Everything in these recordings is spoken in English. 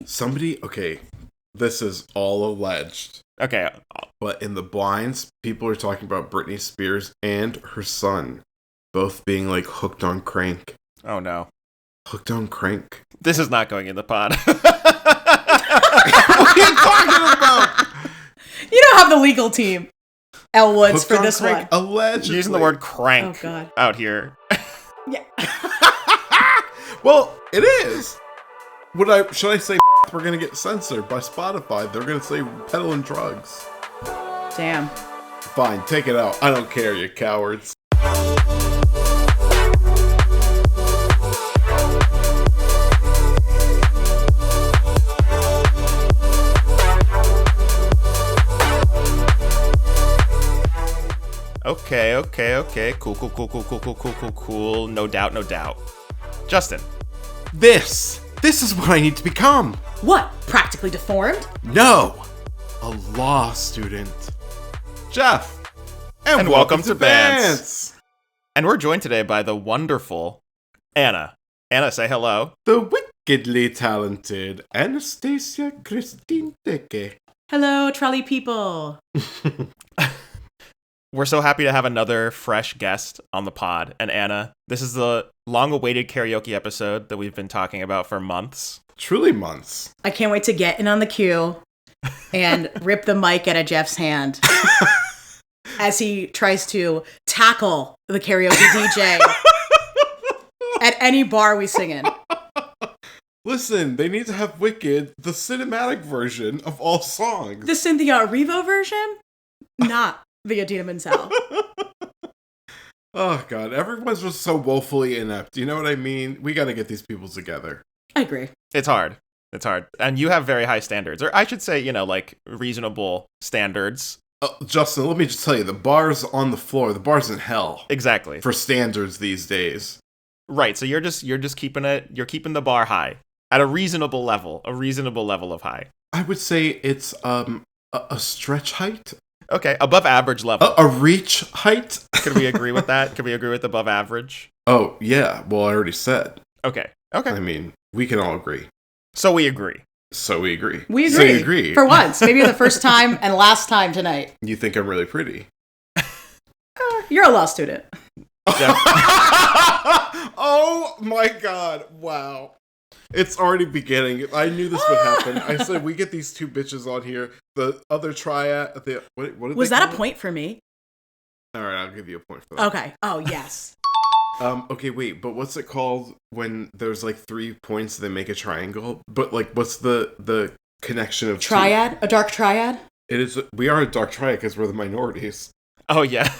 Okay, this is all alleged. Okay. But in the blinds, people are talking about Britney Spears and her son both being like hooked on crank. Oh no. Hooked on crank. This is not going in the pod. What are you talking about? You don't have the legal team, Elle Woods, Hooked for this crank, one. Allegedly. Using the word crank out here. Yeah. Well, it is. Should I say we're gonna get censored by Spotify? They're gonna say peddling drugs. Damn. Fine, take it out. I don't care, you cowards. Okay. Cool. No doubt. Justin. This is what I need to become. What? Practically deformed? No, a law student. Geoff. And welcome to BANTS. And we're joined today by the wonderful Anna. Anna, say hello. The wickedly talented Anastasia Christine Deke. Hello, trolley people. We're so happy to have another fresh guest on the pod. And Anna, this is the long-awaited karaoke episode that we've been talking about for months. Truly months. I can't wait to get in on the queue and rip the mic out of Geoff's hand as he tries to tackle the karaoke DJ at any bar we sing in. Listen, they need to have Wicked, the cinematic version of all songs. The Cynthia Erivo version? Not the Adina Menzel. Oh, God. Everyone's just so woefully inept. You know what I mean? We got to get these people together. I agree. It's hard. And you have very high standards. Or I should say, like, reasonable standards. Justin, let me just tell you, the bar's on the floor. The bar's in hell. Exactly. For standards these days. Right. So you're just keeping keeping the bar high. At a reasonable level of high. I would say it's a stretch height. Okay, above average level. A reach height? Could we agree with that? Could we agree with above average? Oh, yeah. Well, I already said. Okay. I mean, we can all agree. So we agree. We agree. For once. Maybe the first time and last time tonight. You think I'm really pretty? You're a law student. Oh, my God. Wow. It's already beginning. I knew this would happen. I said we get these two bitches on here. The other triad. What was that a point for me? All right, I'll give you a point for that. Okay. Oh yes. Okay, wait. But what's it called when there's like 3 points and they make a triangle? But like, what's the connection of triad? Two? A dark triad? It is. We are a dark triad because we're the minorities. Oh yeah.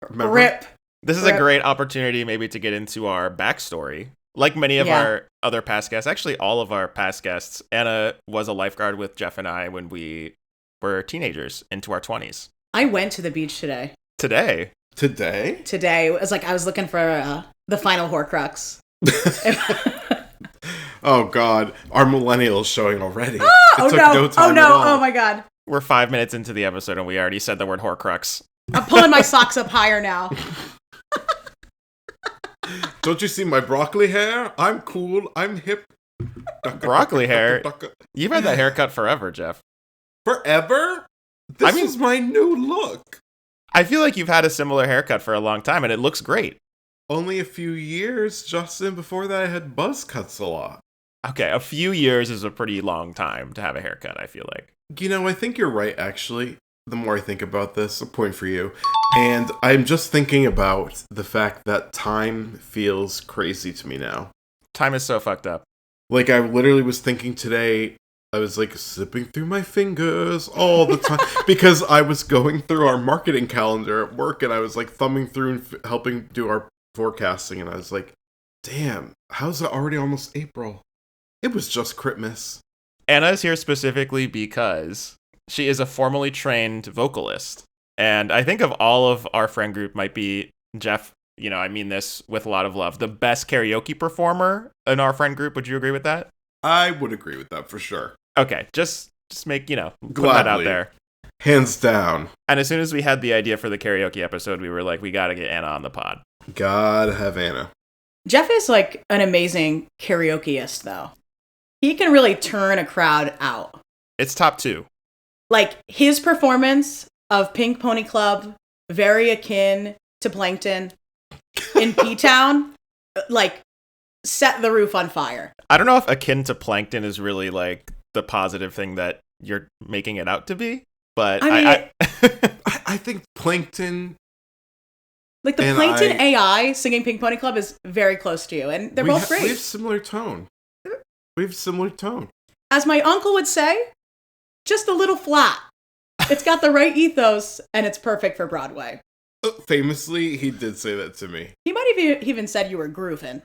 Rip. This is a great opportunity, maybe, to get into our backstory. Like many of our other past guests, actually all of our past guests, Anna was a lifeguard with Geoff and I when we were teenagers into our 20s. I went to the beach today. Today? It was like I was looking for the final Horcrux. Oh, God. Our millennials showing already. No time at all. Oh, my God. We're 5 minutes into the episode and we already said the word Horcrux. I'm pulling my socks up higher now. Don't you see my broccoli hair? I'm cool. I'm hip. Broccoli hair? You've had that haircut forever, Geoff. Forever? This is my new look. I feel like you've had a similar haircut for a long time, and it looks great. Only a few years, Justin. Before that, I had buzz cuts a lot. Okay, a few years is a pretty long time to have a haircut, I feel like. I think you're right, actually. The more I think about this, a point for you. And I'm just thinking about the fact that time feels crazy to me now. Time is so fucked up. Like, I literally was thinking today, I was like slipping through my fingers all the time because I was going through our marketing calendar at work and I was like thumbing through and helping do our forecasting. And I was like, damn, how's it already almost April? It was just Christmas. Anna is here specifically because she is a formally trained vocalist. And I think of all of our friend group might be Geoff, I mean this with a lot of love, the best karaoke performer in our friend group. Would you agree with that? I would agree with that for sure. Okay, just make, put that out there. Hands down. And as soon as we had the idea for the karaoke episode, we were like, we gotta get Anna on the pod. Gotta have Anna. Geoff is like an amazing karaokeist, though. He can really turn a crowd out. It's top 2. Like, his performance of Pink Pony Club, very akin to Plankton in P-Town, like, set the roof on fire. I don't know if akin to Plankton is really, like, the positive thing that you're making it out to be, but I think Plankton... Like, the Plankton AI singing Pink Pony Club is very close to you, and they're both great. We have similar tone. As my uncle would say, just a little flat. It's got the right ethos, and it's perfect for Broadway. Famously, he did say that to me. He might have even said you were grooving.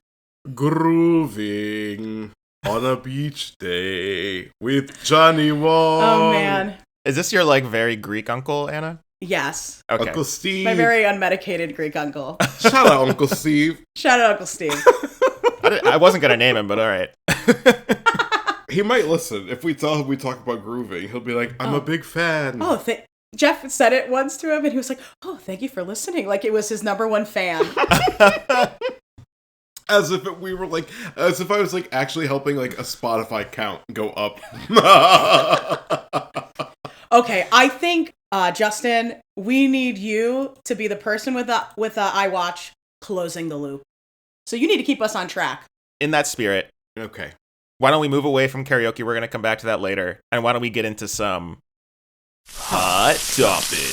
Grooving on a beach day with Johnny Wong. Oh, man. Is this your, like, very Greek uncle, Anna? Yes. Okay. Uncle Steve. My very unmedicated Greek uncle. Shout out, Uncle Steve. Shout out, Uncle Steve. I wasn't going to name him, but all right. He might listen. If we tell him we talk about grooving, he'll be like, I'm a big fan. Oh, Geoff said it once to him, and he was like, oh, thank you for listening. Like, it was his number one fan. As if I was like actually helping like a Spotify count go up. Okay, I think, Justin, we need you to be the person with the iWatch closing the loop. So you need to keep us on track. In that spirit. Okay. Why don't we move away from karaoke? We're going to come back to that later. And why don't we get into some hot topics?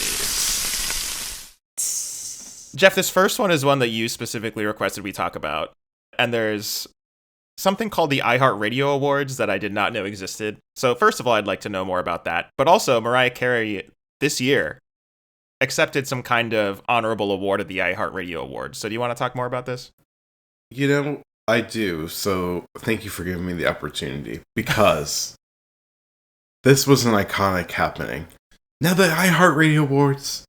Geoff, this first one is one that you specifically requested we talk about. And there's something called the iHeartRadio Awards that I did not know existed. So first of all, I'd like to know more about that. But also, Mariah Carey this year accepted some kind of honorable award at the iHeartRadio Awards. So do you want to talk more about this? You know, I do. So thank you for giving me the opportunity, because this was an iconic happening. Now, the iHeartRadio Awards,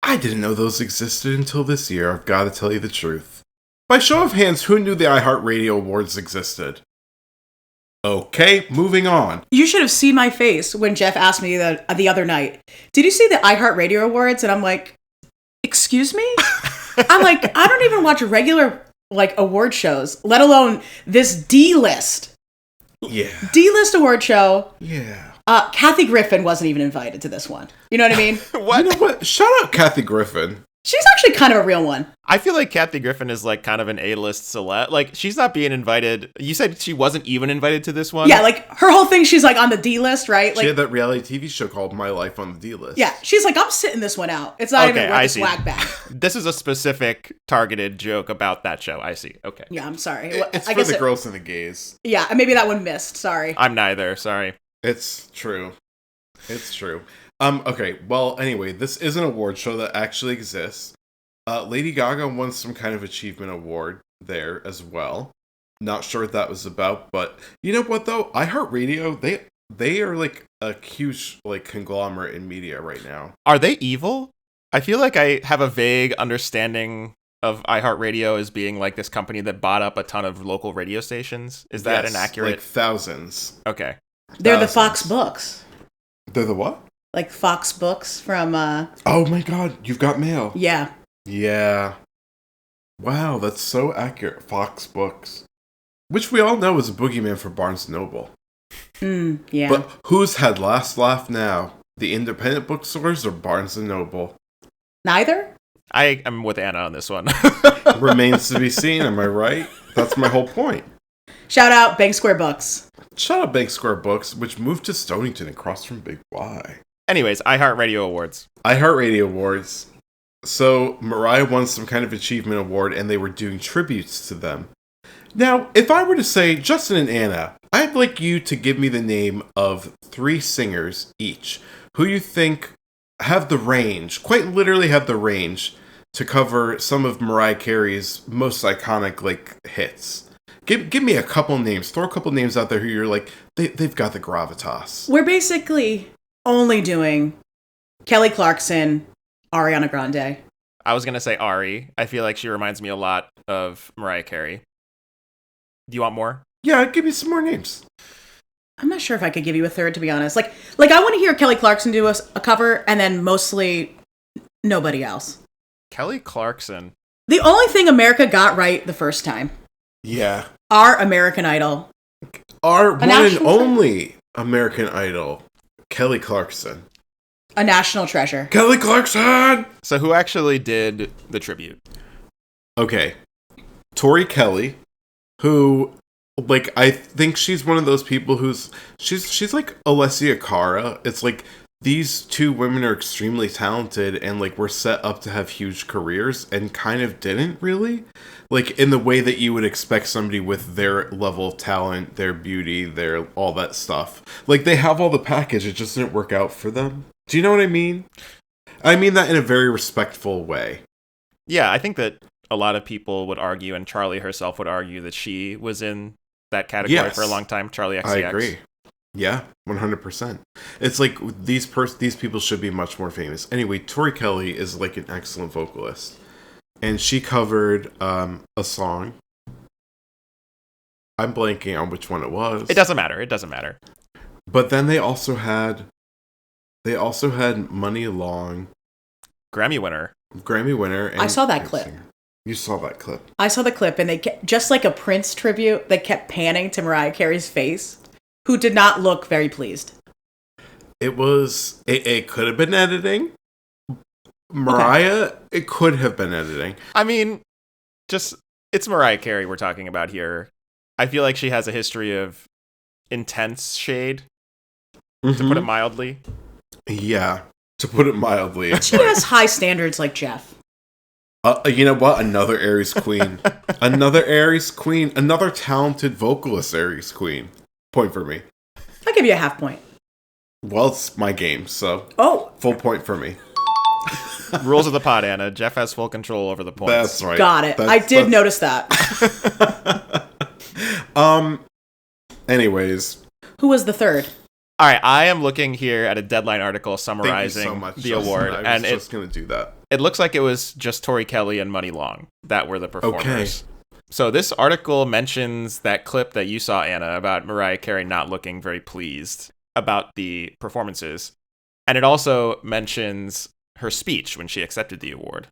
I didn't know those existed until this year. I've got to tell you the truth. By show of hands, who knew the iHeartRadio Awards existed? Okay, moving on. You should have seen my face when Geoff asked me the other night, did you see the iHeartRadio Awards? And I'm like, excuse me? I'm like, I don't even watch regular like award shows, let alone this D-list. Yeah. D-list award show. Yeah. Kathy Griffin wasn't even invited to this one. You know what I mean? What? You know what? Shout out Kathy Griffin. She's actually kind of a real one. I feel like Kathy Griffin is like kind of an A-list celeb. Like, she's not being invited. You said she wasn't even invited to this one? Yeah, like her whole thing, she's like on the D-list, right? Like, She had that reality TV show called My Life on the D-List. yeah, she's like, I'm sitting this one out. It's not Okay, even worth I the see. swag bag. This is a specific targeted joke about that show. I see. Okay. Yeah, I'm sorry. It's I for guess the girls and the gays. Yeah, maybe that one missed. Sorry. I'm neither. Sorry. It's true. It's true. Okay, well, anyway, this is an award show that actually exists. Lady Gaga won some kind of achievement award there as well. Not sure what that was about, but you know what though? iHeartRadio, they are like a huge like conglomerate in media right now. Are they evil? I feel like I have a vague understanding of iHeartRadio as being like this company that bought up a ton of local radio stations. Is that Yes, an accurate? like thousands. Okay. They're the Thousands. Fox Books. They're the what? Like Fox Books from, Oh my god, you've got mail. yeah. Yeah. Wow, that's so accurate. Fox Books. Which we all know is a boogeyman for Barnes & Noble. Yeah. But who's had last laugh now? The independent bookstores or Barnes & Noble? Neither? I am with Anna on this one. Remains to be seen, am I right? That's my whole point. Shout out Bank Square Books. Shout out Bank Square Books, which moved to Stonington across from Big Y. Anyways, iHeartRadio Awards. iHeartRadio Awards. So, Mariah won some kind of achievement award, and they were doing tributes to them. Now, if I were to say, Justin and Anna, I'd like you to give me the name of 3 singers each, who you think have the range, quite literally have the range, to cover some of Mariah Carey's most iconic, like, hits. Give me a couple names. Throw a couple names out there who you're like, they've got the gravitas. We're basically only doing Kelly Clarkson, Ariana Grande. I was going to say Ari. I feel like she reminds me a lot of Mariah Carey. Do you want more? Yeah, give me some more names. I'm not sure if I could give you a third, to be honest. Like I want to hear Kelly Clarkson do a cover, and then mostly nobody else. Kelly Clarkson. The only thing America got right the first time. Yeah. Our American Idol Our one and national only American Idol, Kelly Clarkson. A national treasure. Kelly Clarkson! So who actually did the tribute? Okay. Tori Kelly, who, like, I think she's one of those people who's, she's like Alessia Cara. It's like, these two women are extremely talented and like were set up to have huge careers and kind of didn't really, like in the way that you would expect somebody with their level of talent, their beauty, their all that stuff. Like they have all the package, it just didn't work out for them. Do you know what I mean? I mean that in a very respectful way. Yeah, I think that a lot of people would argue, and Charlie herself would argue, that she was in that category for a long time. Charlie XCX. I agree. Yeah, 100%. It's like these people should be much more famous. Anyway, Tori Kelly is like an excellent vocalist, and she covered a song. I'm blanking on which one it was. It doesn't matter. But then they also had Money Long, Grammy winner. And I saw that clip. singer. You saw that clip. I saw the clip, and they kept, just like a Prince tribute, they kept panning to Mariah Carey's face, who did not look very pleased. It could have been editing. Mariah, okay. It could have been editing. I mean, it's Mariah Carey we're talking about here. I feel like she has a history of intense shade, to put it mildly. Yeah, to put it mildly. She has high standards like Geoff. You know what? Another Aries queen. Another talented vocalist Aries queen. Point for me. I'll give you a half point. Well, it's my game, so... Oh. Full point for me. Rules of the pod, Anna. Geoff has full control over the points. That's right. Got it. I did notice that. Anyways. Who was the third? All right, I am looking here at a Deadline article summarizing Thank you so much, the Justin. award. I was just going to do that. It looks like it was just Tori Kelly and Money Long that were the performers. Okay. So this article mentions that clip that you saw, Anna, about Mariah Carey not looking very pleased about the performances. And it also mentions her speech when she accepted the award.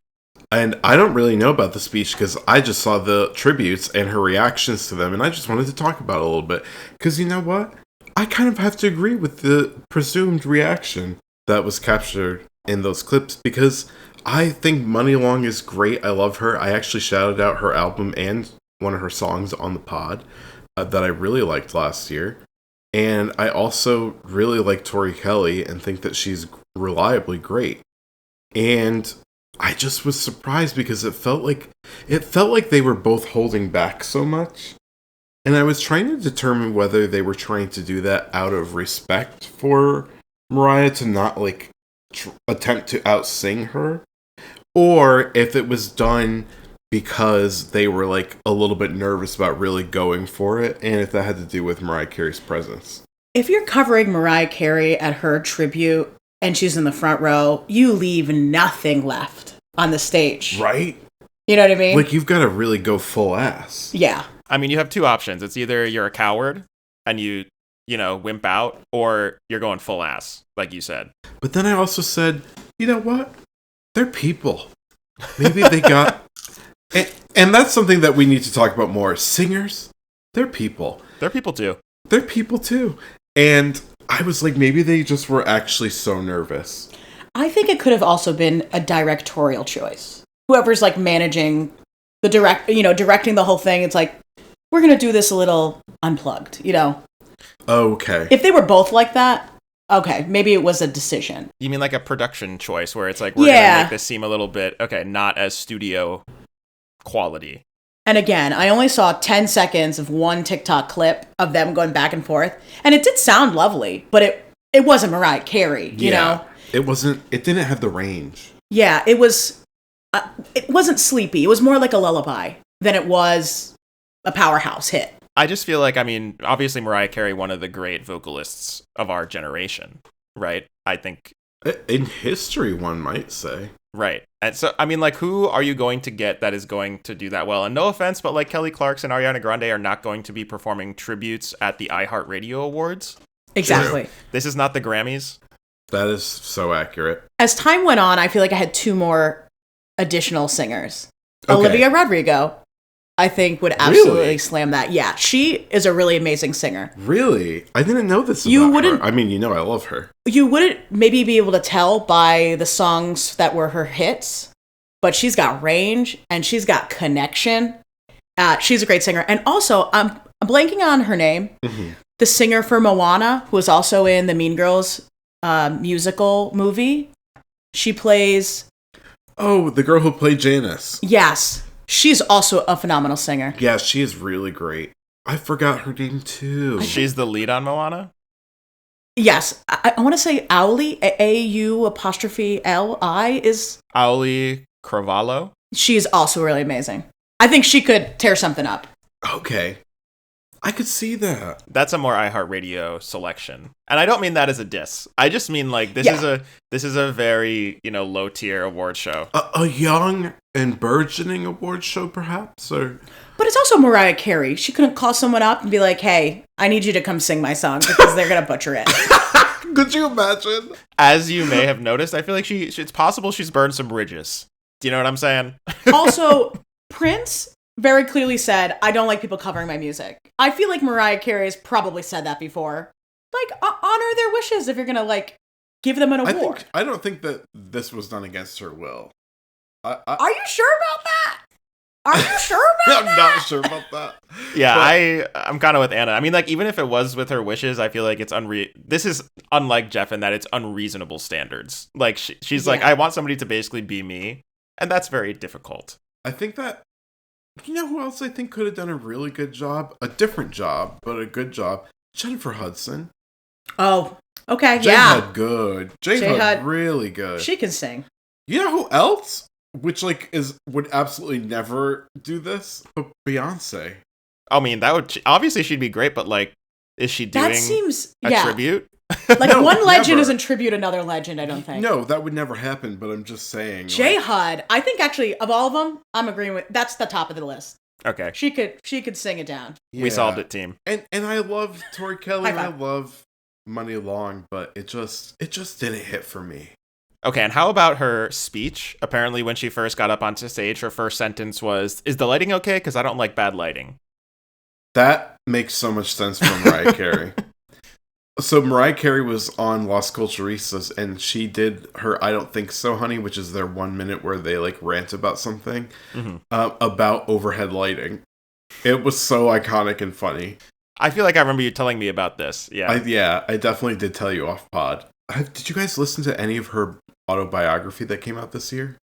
And I don't really know about the speech because I just saw the tributes and her reactions to them, and I just wanted to talk about it a little bit. Because you know what? I kind of have to agree with the presumed reaction that was captured in those clips because I think Money Long is great. I love her. I actually shouted out her album and one of her songs on the pod that I really liked last year. And I also really like Tori Kelly and think that she's reliably great. And I just was surprised because it felt like they were both holding back so much. And I was trying to determine whether they were trying to do that out of respect for Mariah to not like attempt to outsing her, or if it was done because they were like a little bit nervous about really going for it, and if that had to do with Mariah Carey's presence. If you're covering Mariah Carey at her tribute and she's in the front row, you leave nothing left on the stage. Right? You know what I mean? Like, you've got to really go full ass. Yeah. I mean, you have two options. It's either you're a coward and you wimp out, or you're going full ass, like you said. But then I also said, you know what? They're people. Maybe they got... and that's something that we need to talk about more. Singers, they're people. They're people too. They're people too. And I was like, maybe they just were actually so nervous. I think it could have also been a directorial choice. Whoever's like managing the directing the whole thing, it's like, we're going to do this a little unplugged, Okay. If they were both like that, okay, maybe it was a decision. You mean like a production choice where it's like, we're going to make this seem a little bit, not as studio quality. And again, I only saw 10 seconds of one TikTok clip of them going back and forth, and it did sound lovely, but it wasn't Mariah Carey, you know? It didn't have the range. Yeah, it wasn't sleepy. It was more like a lullaby than it was a powerhouse hit. I just feel like, obviously Mariah Carey, one of the great vocalists of our generation, right? I think... In history, one might say. Right. And so, who are you going to get that is going to do that well? And no offense, but like Kelly Clarkson and Ariana Grande are not going to be performing tributes at the iHeartRadio Awards. Exactly. This is not the Grammys. That is so accurate. As time went on, I feel like I had two more additional singers. Okay. Olivia Rodrigo I think would absolutely slam that. Yeah, she is a really amazing singer. Really? I didn't know this about You wouldn't- her. I mean, I love her. You wouldn't maybe be able to tell by the songs that were her hits, but she's got range and she's got connection. She's a great singer. And also, I'm blanking on her name. Mm-hmm. The singer for Moana, who was also in the Mean Girls musical movie. She plays... Oh, the girl who played Janice. Yes. She's also a phenomenal singer. Yeah, she is really great. I forgot her name too. She's the lead on Moana? Yes. I want to say Auli, A-U-L-I is... Auli Cravalho? She's also really amazing. I think she could tear something up. Okay. I could see that. That's a more iHeartRadio selection. And I don't mean that as a diss. I just mean like this is a very, low tier award show. A young and burgeoning award show, perhaps? Or But it's also Mariah Carey. She couldn't call someone up and be like, hey, I need you to come sing my song because they're going to butcher it. Could you imagine? As you may have noticed, I feel like it's possible she's burned some bridges. Do you know what I'm saying? Also, Prince very clearly said, I don't like people covering my music. I feel like Mariah Carey has probably said that before. Like, honor their wishes if you're going to, like, give them an award. I don't think that this was done against her will. Are you sure about that? Are you sure about that? I'm not sure about that. Yeah, I'm kind of with Anna. I mean, like, even if it was with her wishes, I feel like it's this is unlike Geoff in that it's unreasonable standards. Like, she's like, I want somebody to basically be me, and that's very difficult. I think that, you know who else I think could have done a really good job? A different job, but a good job? Jennifer Hudson. Oh, okay, J-Hud good. J-Hud J-Hud, really good. She can sing. You know who else? Which, like, would absolutely never do this? But Beyonce. I mean, obviously she'd be great, but, like, is she doing a tribute? Like, No, one legend never. isn't tribute another legend, I don't think. No, that would never happen, but I'm just saying. J-Hud, I think actually, of all of them, I'm agreeing with, that's the top of the list. Okay. She could sing it down. Yeah. We solved it, team. And I love Tori Kelly, High and I five. love Money Long, but it just didn't hit for me. Okay, and how about her speech? Apparently, when she first got up onto stage, her first sentence was, "Is the lighting okay? Because I don't like bad lighting." That makes so much sense for Mariah Carey. So Mariah Carey was on Las Culturistas, and she did her "I Don't Think So, Honey," which is their 1 minute where they like rant about something about overhead lighting. It was so iconic and funny. I feel like I remember you telling me about this. Yeah. I definitely did tell you off pod. Did you guys listen to any of her autobiography that came out this year?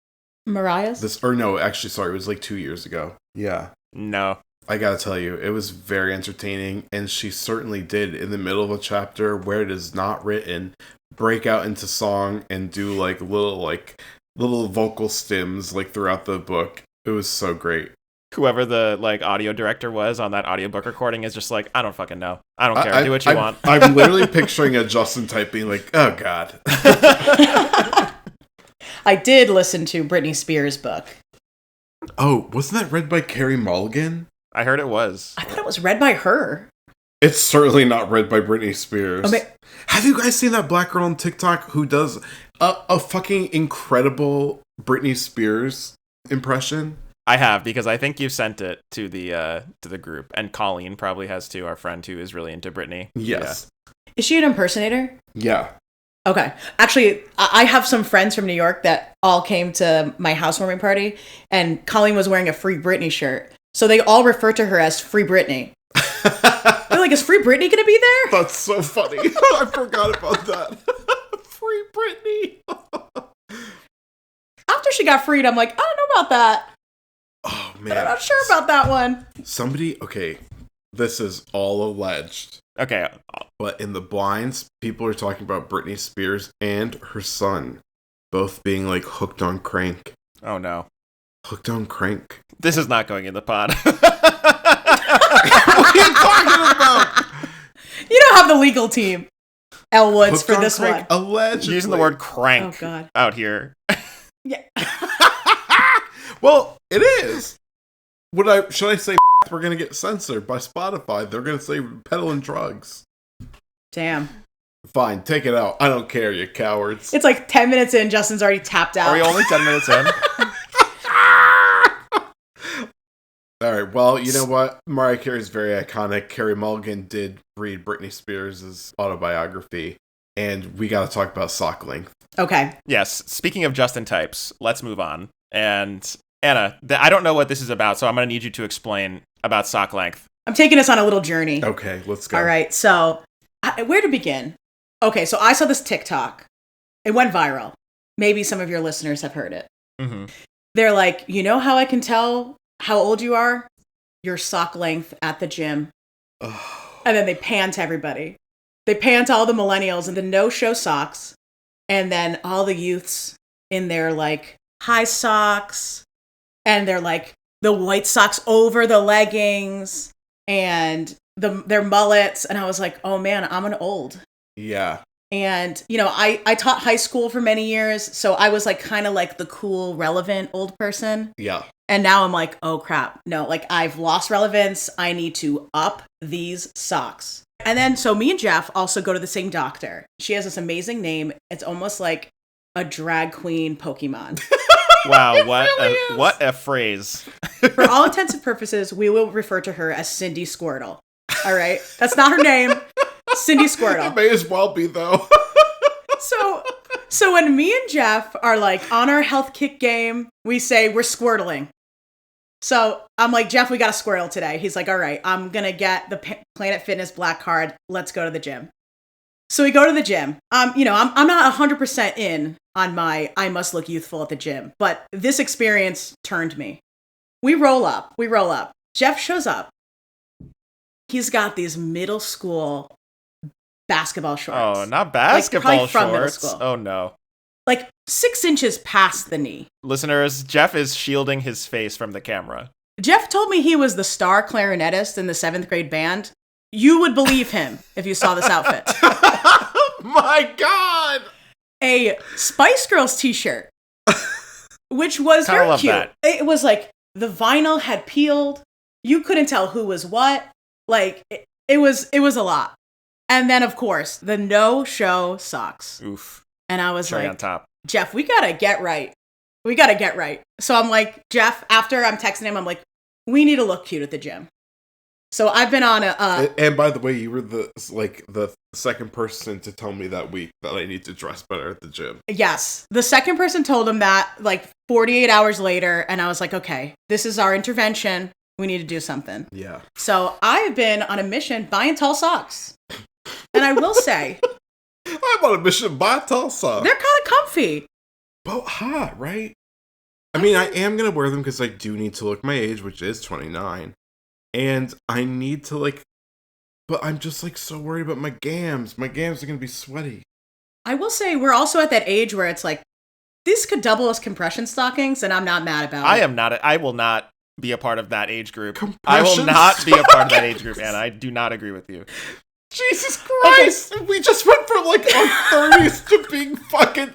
Mariah's? It was like 2 years ago. Yeah. No. I gotta tell you, it was very entertaining, and she certainly did, in the middle of a chapter where it is not written, break out into song and do like little vocal stims like throughout the book. It was so great. Whoever the like audio director was on that audiobook recording is just like, I don't fucking know. I don't care. Do what you want. I'm literally picturing a Justin type being like, oh God. I did listen to Britney Spears' book. Oh, wasn't that read by Carey Mulligan? I heard it was. I thought it was read by her. It's certainly not read by Britney Spears. Okay. Have you guys seen that black girl on TikTok who does a fucking incredible Britney Spears impression? I have, because I think you sent it to the group, and Colleen probably has too, our friend who is really into Britney. Yes. Yeah. Is she an impersonator? Yeah. Okay. Actually, I have some friends from New York that all came to my housewarming party, and Colleen was wearing a Free Britney shirt. So they all refer to her as Free Britney. They're like, is Free Britney going to be there? That's so funny. I forgot about that. Free Britney. After she got freed, I'm like, I don't know about that. Oh, man. I'm not sure about that one. Okay, this is all alleged. Okay. But in the blinds, people are talking about Britney Spears and her son both being like hooked on crank. Oh, no. Hooked on crank. This is not going in the pod. What are you talking about? You don't have the legal team, Elle Woods, Hooked for on this crank, one. allegedly. Using the word crank out here. Yeah. Well, it is. Should I say we're going to get censored by Spotify? They're going to say peddling drugs. Damn. Fine, take it out. I don't care, you cowards. It's like 10 minutes in, Justin's already tapped out. Are we only 10 minutes in? All right, Well, you know what? Mariah Carey is very iconic. Carey Mulligan did read Britney Spears' autobiography, and we got to talk about sock length. Okay. Yes. Speaking of Justin types, let's move on. And Anna, I don't know what this is about, so I'm going to need you to explain about sock length. I'm taking us on a little journey. Okay, let's go. All right. So, where to begin? Okay, so I saw this TikTok. It went viral. Maybe some of your listeners have heard it. Mm-hmm. They're like, you know how I can tell how old you are? Your sock length at the gym. Oh. And then they pan to everybody. They pan to all the millennials in the no-show socks. And then all the youths in their, like, high socks. And they're, like, the white socks over the leggings. And their mullets. And I was like, oh, man, I'm an old. Yeah. And, you know, I taught high school for many years, so I was like kind of like the cool, relevant old person. Yeah. And now I'm like, oh crap. No, like I've lost relevance. I need to up these socks. And then, so me and Geoff also go to the same doctor. She has this amazing name. It's almost like a drag queen Pokemon. Wow, really what a phrase. For all intents and purposes, we will refer to her as Cindy Squirtle. All right? That's not her name. Cindy Squirtle. It may as well be, though. So when me and Geoff are like on our health kick game, we say we're squirtling. So I'm like, Geoff, we got to squirtle today. He's like, all right, I'm going to get the Planet Fitness black card. Let's go to the gym. So we go to the gym. You know, I'm not 100% in on my I must look youthful at the gym, but this experience turned me. We roll up. Geoff shows up. He's got these middle school basketball shorts. Oh, not basketball like, from middle shorts. school. Oh, no. Like 6 inches past the knee. Listeners, Geoff is shielding his face from the camera. Geoff told me he was the star clarinetist in the 7th grade band. You would believe him if you saw this outfit. My God! A Spice Girls t-shirt, which was Kinda very love cute. that. It was like the vinyl had peeled. You couldn't tell who was what. Like it was a lot. And then, of course, the no-show socks. Oof. And I was Cherry like, on top. Geoff, we gotta get right. So I'm like, Geoff, after I'm texting him, I'm like, we need to look cute at the gym. So I've been on a... and by the way, you were the second person to tell me that week that I need to dress better at the gym. Yes. The second person told him that, like, 48 hours later, and I was like, okay, this is our intervention. We need to do something. Yeah. So I've been on a mission buying tall socks. And I will say... I'm on a mission to buy tall socks. They're kind of comfy. But hot, right? I mean, I am going to wear them because I do need to look my age, which is 29. And I need to, like... But I'm just, like, so worried about my gams. My gams are going to be sweaty. I will say we're also at that age where it's like, these could double as compression stockings, and I'm not mad about it. I will not be a part of that age group. Compression I will not be a part of that age group, and I do not agree with you. Jesus Christ! Okay. We just went from, like, our 30s to being fucking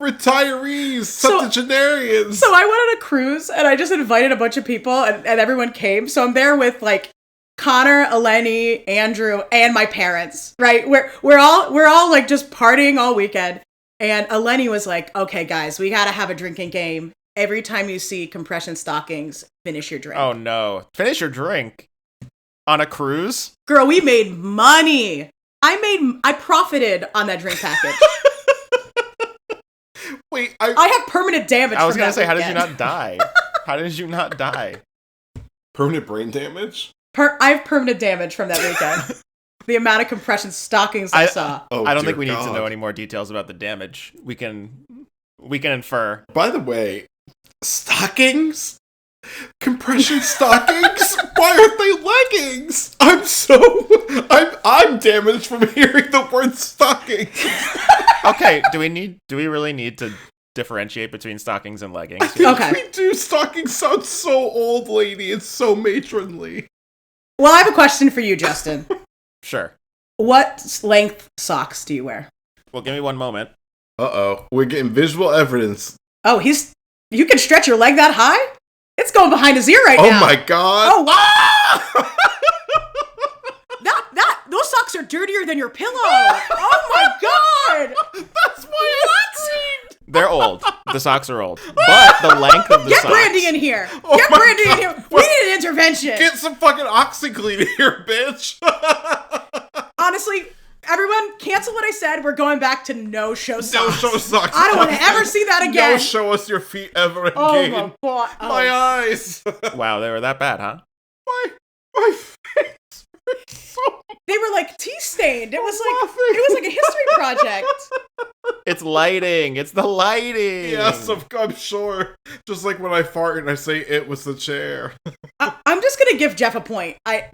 retirees, septuagenarians. So I went on a cruise, and I just invited a bunch of people, and everyone came. So I'm there with, like, Connor, Eleni, Andrew, and my parents, right? We're all like just partying all weekend. And Eleni was like, okay, guys, we gotta have a drinking game. Every time you see compression stockings, finish your drink. Oh no. Finish your drink? On a cruise? Girl, we made money. I profited on that drink package. Wait, I have permanent damage. I was gonna say, weekend. how did you not die? How did you not die? Permanent brain damage? I have permanent damage from that weekend. The amount of compression stockings I saw. Oh, I don't think we dear need to God. know any more details about the damage. We can infer. By the way, stockings? Compression stockings? Why aren't they leggings? I'm damaged from hearing the word stockings. Okay, do we really need to differentiate between stockings and leggings? Okay. We do. Stockings sound so old, lady. It's so matronly. Well, I have a question for you, Justin. Sure. What length socks do you wear? Well, give me one moment. Uh-oh. We're getting visual evidence. Oh, you can stretch your leg that high? It's going behind his ear right now. Oh my God. Oh, wow. Those socks are dirtier than your pillow. Oh my God. That's why I screamed. They're old. The socks are old. But the length of the Get socks... Brandy in here. Oh Get my Brandy in God. here. We need an intervention. Get some fucking OxyClean here, bitch. Honestly, everyone, cancel what I said. We're going back to no show socks. No show socks. I don't want to ever see that again. No show us your feet ever again. Oh my god. Oh. My eyes. Wow, they were that bad, huh? My face. So They were like tea stained. It was like a history project. It's lighting. It's the lighting. yes, I'm sure. Just like when I fart and I say it was the chair. I'm just gonna give Geoff a point. I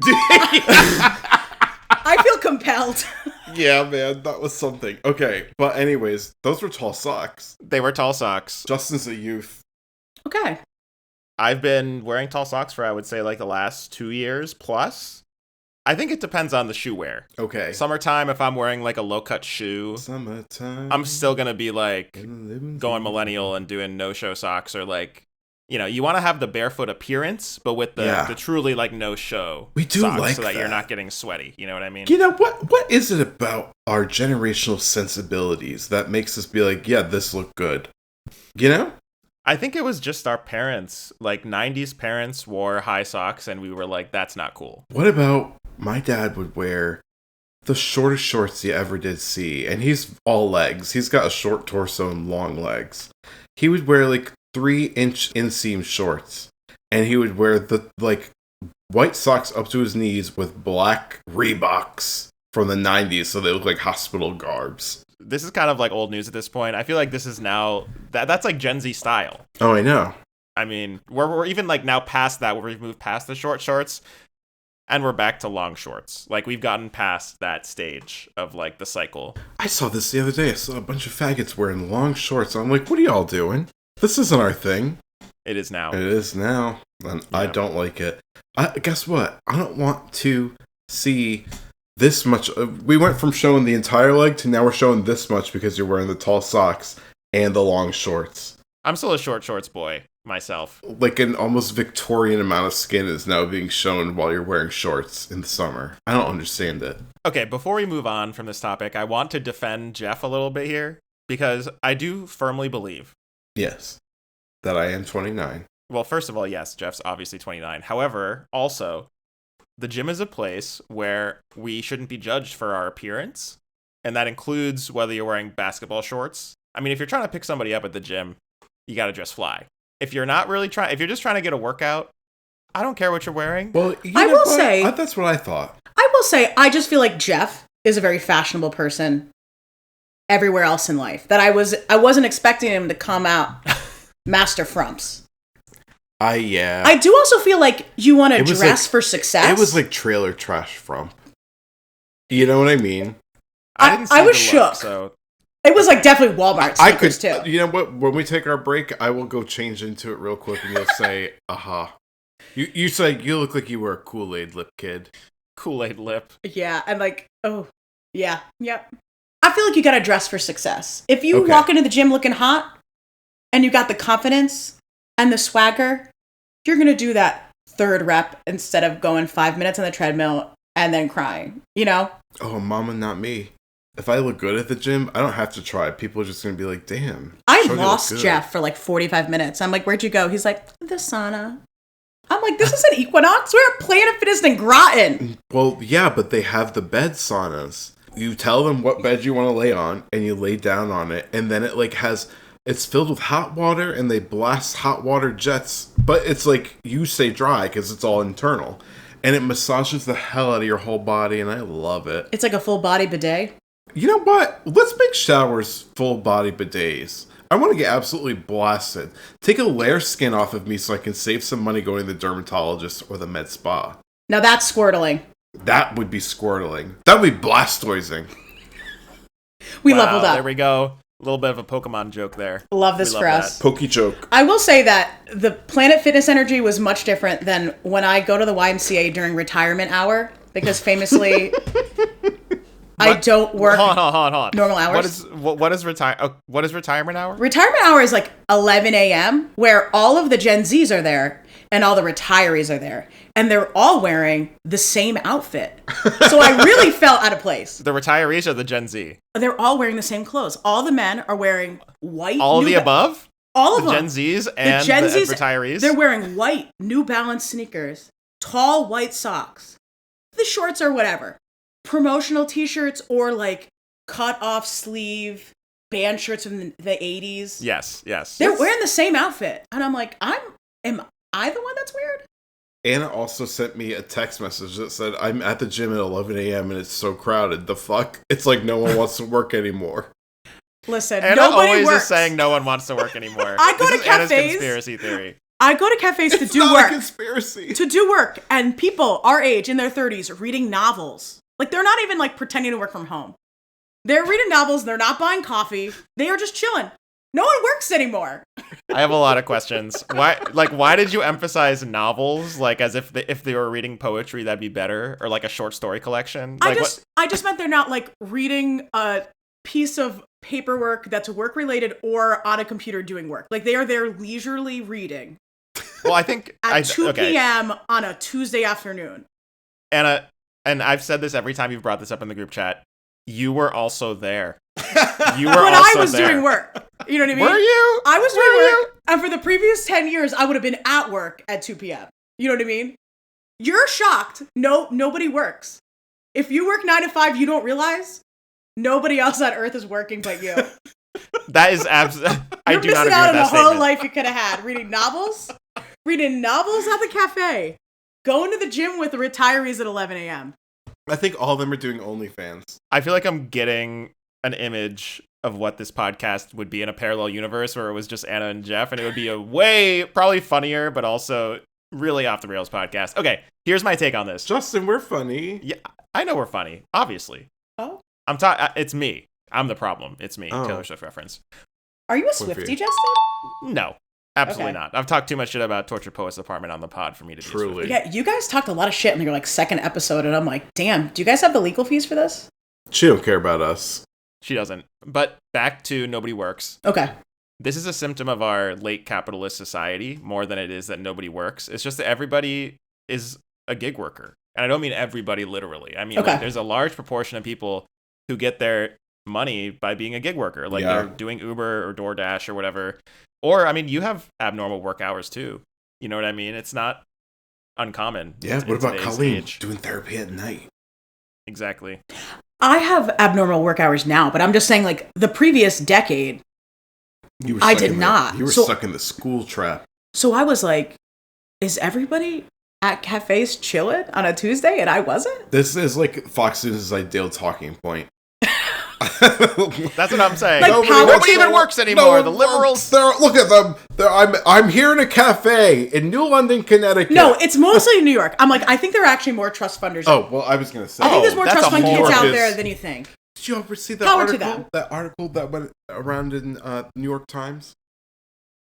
feel compelled. Yeah, man, that was something. Okay, but anyways, those were tall socks. They were tall socks. Justin's a youth. Okay. I've been wearing tall socks for, I would say, like the last 2 years plus. I think it depends on the shoe wear. Okay. Summertime, if I'm wearing like a low-cut shoe, Summertime. I'm still going to be like going millennial and doing no-show socks, or like, you know, you want to have the barefoot appearance, but with the truly like no-show We do socks like so that that. you're not getting sweaty. You know what I mean? You know, what is it about our generational sensibilities that makes us be like, yeah, this looked good? You know? I think it was just our parents, like 90s parents wore high socks and we were like, that's not cool. What about my dad would wear the shortest shorts you ever did see, and he's all legs. He's got a short torso and long legs. He would wear like 3-inch inseam shorts, and he would wear the like white socks up to his knees with black Reeboks from the 90s, so they look like hospital garbs. This is kind of like old news at this point. I feel like this is now that's like Gen Z style. Oh, I know. I mean, we're even like now past that, where we've moved past the short shorts and we're back to long shorts. Like we've gotten past that stage of like the cycle. I saw this the other day. I saw a bunch of faggots wearing long shorts. I'm like, what are y'all doing? This isn't our thing. It is now. It is now. And I don't like it. Guess what? I don't want to see this much. We went from showing the entire leg to now we're showing this much because you're wearing the tall socks and the long shorts. I'm still a short shorts boy myself. Like an almost Victorian amount of skin is now being shown while you're wearing shorts in the summer. I don't understand it. Okay, before we move on from this topic, I want to defend Geoff a little bit here, because I do firmly believe. Yes. That I am 29. Well, first of all, yes, Geoff's obviously 29. However, also, the gym is a place where we shouldn't be judged for our appearance, and that includes whether you're wearing basketball shorts. I mean, if you're trying to pick somebody up at the gym, you got to dress fly. If you're not really trying, if you're just trying to get a workout, I don't care what you're wearing. Well, I will say that's what I thought. I will say, I just feel like Geoff is a very fashionable person everywhere else in life. That I wasn't expecting him to come out master frumps. I do also feel like you want to dress for success. It was like trailer trash frump. You know what I mean? I didn't see I was the shook. look, so It was like definitely Walmart sneakers too. You know what? When we take our break, I will go change into it real quick, and you'll say, "Aha!" You say you look like you were a Kool-Aid lip kid. Kool-Aid lip. Yeah, I'm like, oh, yeah, yep. I feel like you gotta dress for success. If you walk into the gym looking hot, and you got the confidence and the swagger, you're gonna do that third rep instead of going 5 minutes on the treadmill and then crying. You know? Oh, mama, not me. If I look good at the gym, I don't have to try. People are just going to be like, damn. I lost Geoff for like 45 minutes. I'm like, where'd you go? He's like, the sauna. I'm like, this isn't Equinox. We're at Planet Fitness in Groton. Well, yeah, but they have the bed saunas. You tell them what bed you want to lay on, and you lay down on it, and then it like it's filled with hot water, and they blast hot water jets, but it's like, you stay dry because it's all internal. And it massages the hell out of your whole body, and I love it. It's like a full body bidet. You know what? Let's make showers full body bidets. I want to get absolutely blasted. Take a layer of skin off of me so I can save some money going to the dermatologist or the med spa. Now that's squirtling. That would be squirtling. That would be blastoising. We leveled up. There we go. A little bit of a Pokemon joke there. Love this for us. Pokey joke. I will say that the Planet Fitness energy was much different than when I go to the YMCA during retirement hour, because famously I don't work Hold on. normal hours. What is retirement hour? Retirement hour is like 11 a.m. where all of the Gen Zs are there and all the retirees are there. And they're all wearing the same outfit. So I really felt out of place. The retirees or the Gen Z? They're all wearing the same clothes. All the men are wearing white. All of the above? All of the them. Gen Zs and the retirees. They're wearing white New Balance sneakers, tall white socks. The shorts are whatever. Promotional t-shirts or like cut off sleeve band shirts from the 80s. Yes. They're wearing the same outfit. And I'm like, am I the one that's weird? Anna also sent me a text message that said, I'm at the gym at 11 a.m. and it's so crowded. The fuck? It's like no one wants to work anymore. Listen, Anna nobody always works. is saying no one wants to work anymore. I go this to is Anna's cafes. conspiracy theory. I go to cafes to It's do not work. a conspiracy. To do work. And people our age in their 30s reading novels. Like, they're not even like pretending to work from home. They're reading novels. They're not buying coffee. They are just chilling. No one works anymore. I have a lot of questions. Why did you emphasize novels? Like, as if they were reading poetry, that'd be better, or like a short story collection. Like, I just meant they're not like reading a piece of paperwork that's work related or on a computer doing work. Like, they are there leisurely reading. Well, I think at 2 p.m. on a Tuesday afternoon. Anna, and I've said this every time you've brought this up in the group chat. You were also there. You were when also I was there. doing work. You know what I mean? Were you? I was doing work, and for the previous 10 years, I would have been at work at 2 p.m. You know what I mean? You're shocked. No, nobody works. If you work 9 to 5, you don't realize nobody else on earth is working but you. That is absolutely. You're missing out on a whole life you could have had. Reading novels at the cafe, going to the gym with the retirees at 11 a.m. I think all of them are doing OnlyFans. I feel like I'm getting an image of what this podcast would be in a parallel universe where it was just Anna and Geoff, and it would be a way probably funnier, but also really off the rails podcast. Okay, here's my take on this. Justin, we're funny. Yeah, I know we're funny, obviously. Oh, it's me. I'm the problem. It's me. Oh. Taylor Swift reference. Are you a Swiftie, Justin? No. Absolutely Okay. not. I've talked too much shit about Torture Poet's apartment on the pod for me to be Truly. a Swiftie. Yeah, you guys talked a lot of shit in your like second episode, and I'm like, damn, do you guys have the legal fees for this? She don't care about us. She doesn't. But back to Nobody Works. Okay. This is a symptom of our late capitalist society more than it is that nobody works. It's just that everybody is a gig worker. And I don't mean everybody literally. I mean, Okay. like, there's a large proportion of people who get their money by being a gig worker. Like, Yeah. they're doing Uber or DoorDash or whatever. Or, I mean, you have abnormal work hours too. You know what I mean? It's not uncommon. Yeah, in what about today's Colleen age. doing therapy at night? Exactly. I have abnormal work hours now, but I'm just saying, like, the previous decade, You were I stuck did in not. You were So- stuck in the school trap. so I was like, is everybody at cafes chilling on a Tuesday? And I wasn't? This is like Fox News' ideal talking point. That's what I'm saying. Like, Nobody even works anymore. The liberals. Look at them. I'm here in a cafe in New London, Connecticut. No, it's mostly in New York. I'm like, I think there are actually more trust funders. Oh, well, I was going to say. I think there's more that's trust a fund kids whole- out is- there than you think. Did you ever see that Power to article? them. That article that went around in New York Times?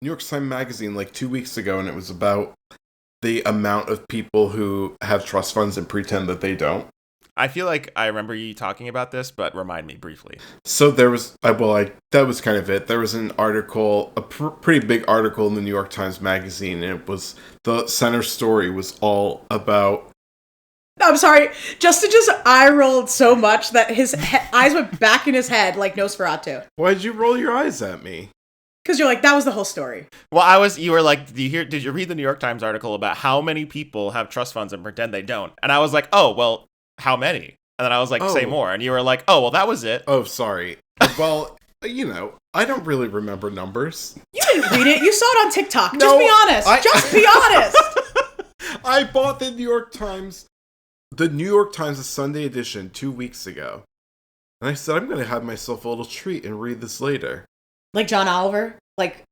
New York Times Magazine like 2 weeks ago, and it was about the amount of people who have trust funds and pretend that they don't. I feel like I remember you talking about this, but remind me briefly. So there was, that was kind of it. There was an article, a pretty big article in the New York Times Magazine, and it was, the center story was all about. I'm sorry. Justin just eye rolled so much that his eyes went back in his head like Nosferatu. Why'd you roll your eyes at me? Because you're like, that was the whole story. Well, you were like, did you read the New York Times article about how many people have trust funds and pretend they don't? And I was like, oh, well, how many? And then I was like, say Oh. more. And you were like, oh, well, that was it. Oh, sorry. Well, I don't really remember numbers. You didn't read it. You saw it on TikTok. No, Just be honest. Just be honest. I bought the New York Times, the Sunday edition 2 weeks ago. And I said, I'm going to have myself a little treat and read this later. Like John Oliver, like